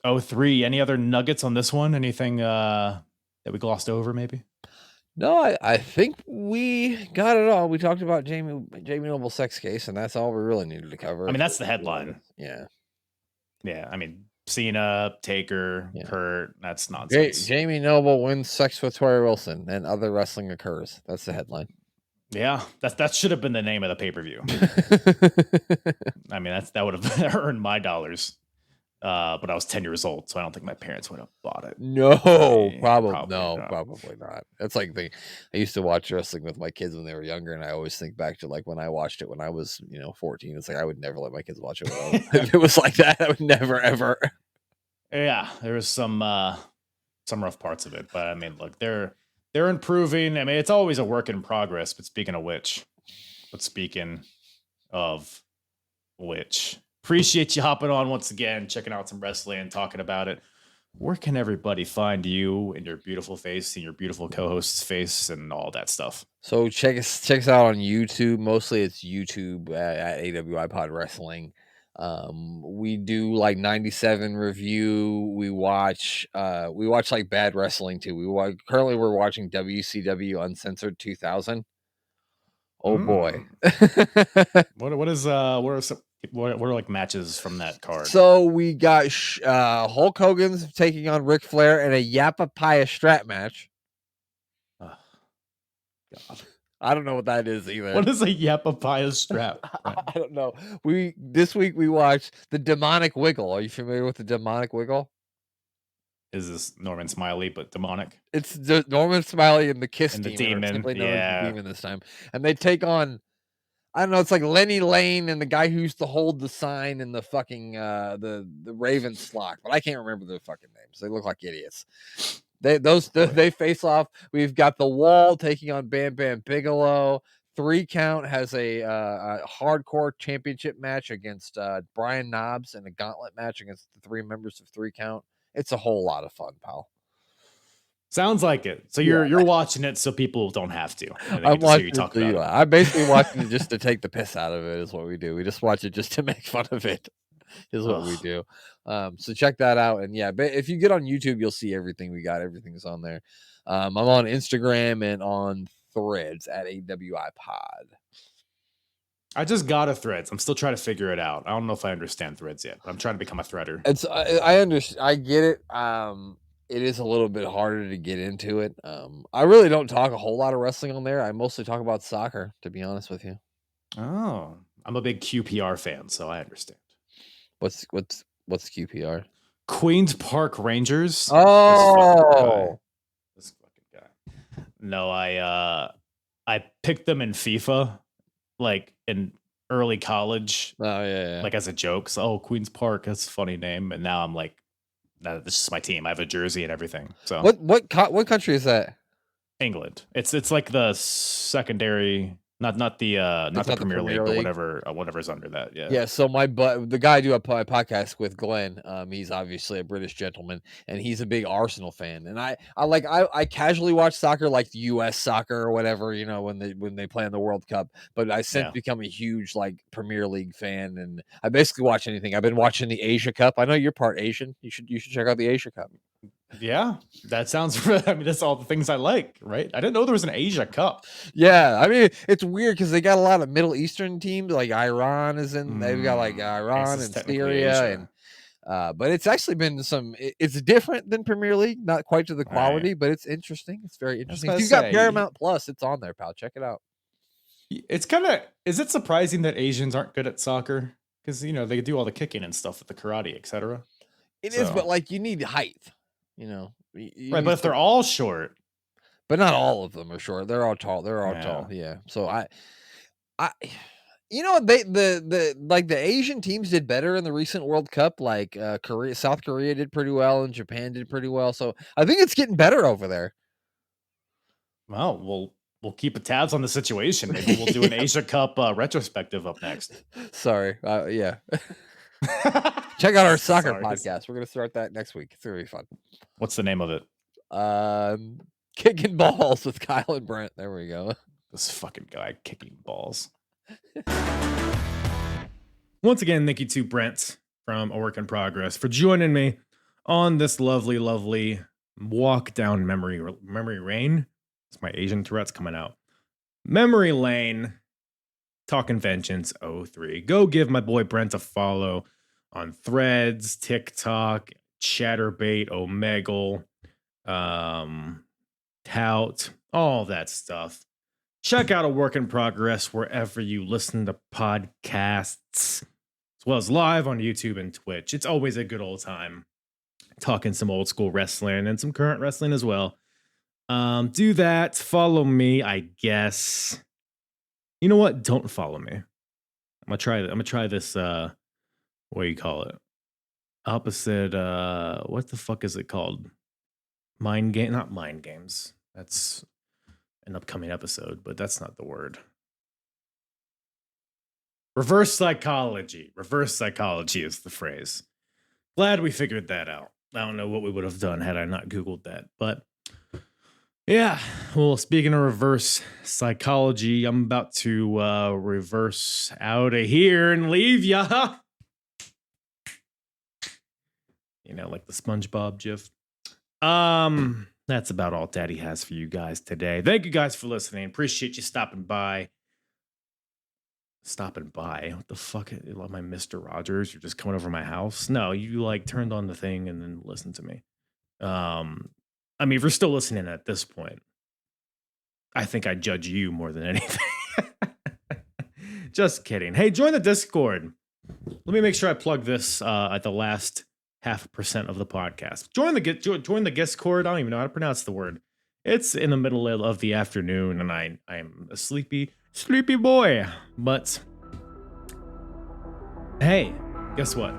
03. Any other nuggets on this one? Anything that we glossed over, maybe? No, I think we got it all. We talked about Jamie Noble's sex case, and that's all we really needed to cover. I mean, that's the headline. Yeah. Yeah, I mean, Cena, Taker, Yeah. Kurt, that's nonsense. Jamie Noble wins sex with Tori Wilson, and other wrestling occurs. That's the headline. Yeah, that should have been the name of the pay-per-view. I mean, that would have earned my dollars. But I was 10 years old, so I don't think my parents would have bought it. No, probably not. probably not. That's like I used to watch wrestling with my kids when they were younger, and I always think back to like when I watched it when I was 14. It's like I would never let my kids watch it. If it was like that, I would never ever. Yeah, there was some rough parts of it, but I mean, look, they're improving. I mean, it's always a work in progress. But speaking of which, appreciate you hopping on once again, checking out some wrestling and talking about it. Where can everybody find you and your beautiful face and your beautiful co-host's face and all that stuff? So check us out on YouTube. Mostly it's YouTube at AWI Pod Wrestling. We do like 97 review. We watch like bad wrestling too. Currently we're watching WCW Uncensored 2000. Oh boy. What are like matches from that card? So we got Hulk Hogan's taking on Ric Flair in a Yapapaya strap match. Oh, God. I don't know what that is either. What is a Yapapaya strap? I don't know. This week we watched the Demonic Wiggle. Are you familiar with the Demonic Wiggle? Is this Norman Smiley but demonic? It's the Norman Smiley and the Kiss and the Demon, demon. simply known as the Demon this time, and they take on. I don't know. It's like Lenny Lane and the guy who used to hold the sign in the fucking the Raven Slock, but I can't remember their fucking names. They look like idiots. They face off. We've got the Wall taking on Bam Bam Bigelow. 3 Count has a hardcore championship match against Brian Knobbs and a gauntlet match against the 3 members of 3 Count. It's a whole lot of fun, pal. Sounds like it. So you're watching it so people don't have to. I'm watching you talk about it. I'm basically watching it just to take the piss out of it. Is what we do. We just watch it just to make fun of it. Is what we do. So check that out. And yeah, but if you get on YouTube, you'll see everything we got. Everything's on there. I'm on Instagram and on Threads at AWI Pod. I just got a Threads. I'm still trying to figure it out. I don't know if I understand Threads yet, but I'm trying to become a threader. I understand. I get it. It is a little bit harder to get into it. I really don't talk a whole lot of wrestling on there. I mostly talk about soccer, to be honest with you. Oh, I'm a big QPR fan, so I understand. What's QPR? Queens Park Rangers. Oh, this fucking guy. No, I picked them in FIFA, like in early college. Oh yeah. Like as a joke. So, Queens Park, that's a funny name. And now I'm like, this is my team. I have a jersey and everything. So what country is that? England. It's like the secondary, not the Premier League, but whatever's under that. Yeah. Yeah. So the guy I do a podcast with, Glenn, he's obviously a British gentleman, and he's a big Arsenal fan. And I casually watch soccer, like US soccer or whatever, when they play in the World Cup. But I since become a huge like Premier League fan, and I basically watch anything. I've been watching the Asia Cup. I know you're part Asian. You should check out the Asia Cup. Yeah, that sounds. I mean, that's all the things I like, right? I didn't know there was an Asia Cup. Yeah, I mean, it's weird because they got a lot of Middle Eastern teams, like Iran is in. They've got like Iran and Syria, and but it's actually been it's different than Premier League, not quite to the quality, but it's interesting. It's very interesting. If you've got Paramount Plus, it's on there, pal. Check it out. It's is it surprising that Asians aren't good at soccer? Because they do all the kicking and stuff with the karate, etc. It is, but like you need height. Right, but if they're all short, but not all of them are short. They're all tall. Yeah. So You know what? The Asian teams did better in the recent World Cup. Like South Korea did pretty well, and Japan did pretty well. So I think it's getting better over there. Well, we'll keep a tabs on the situation. Maybe we'll do an Asia Cup retrospective up next. Sorry. Yeah. Check out our soccer Sorry. podcast. We're gonna start that next week. It's gonna be fun. What's the name of it? Kicking balls with Kyle and Brent. There we go. This fucking guy kicking balls. Once again, thank you to Brent from A Work in Progress for joining me on this lovely, lovely walk down memory lane. It's my Asian Tourette's coming out. Memory lane, talking Vengeance 03. Go give my boy Brent a follow on Threads, TikTok, Chatterbait, Omegle, Tout, all that stuff. Check out A Work in Progress wherever you listen to podcasts, as well as live on YouTube and Twitch. It's always a good old time talking some old school wrestling and some current wrestling as well. Do that. Follow me, I guess. You know what? Don't follow me. I'm gonna try this. What do you call it? Opposite. What the fuck is it called? Mind game? Not mind games. That's an upcoming episode, but that's not the word. Reverse psychology. Reverse psychology is the phrase. Glad we figured that out. I don't know what we would have done had I not Googled that, but yeah. Well, speaking of reverse psychology, I'm about to reverse out of here and leave ya. You know, like the SpongeBob gif. That's about all Daddy has for you guys today. Thank you guys for listening. Appreciate you stopping by. Stopping by? What the fuck? Am I Mr. Rogers? You're just coming over my house? No, you like turned on the thing and then listened to me. I mean, if you're still listening at this point, I think I judge you more than anything. Just kidding. Hey, join the Discord. Let me make sure I plug this at the last 0.5% of the podcast. Join the Discord. I don't even know how to pronounce the word. It's in the middle of the afternoon, and I'm a sleepy boy. But hey, guess what?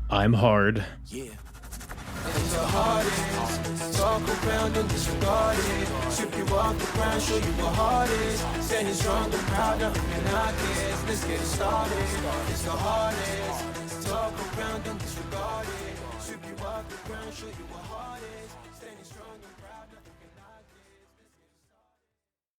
I'm hard. Yeah. And the hardest, talk around and disregard it. Strip you off the ground, show you what hard is. Standing strong and proud, nothing I guess. Let's get it started. It's the hardest, talk around and disregard it. Strip you off the ground, show you what hard is. Standing strong and proud.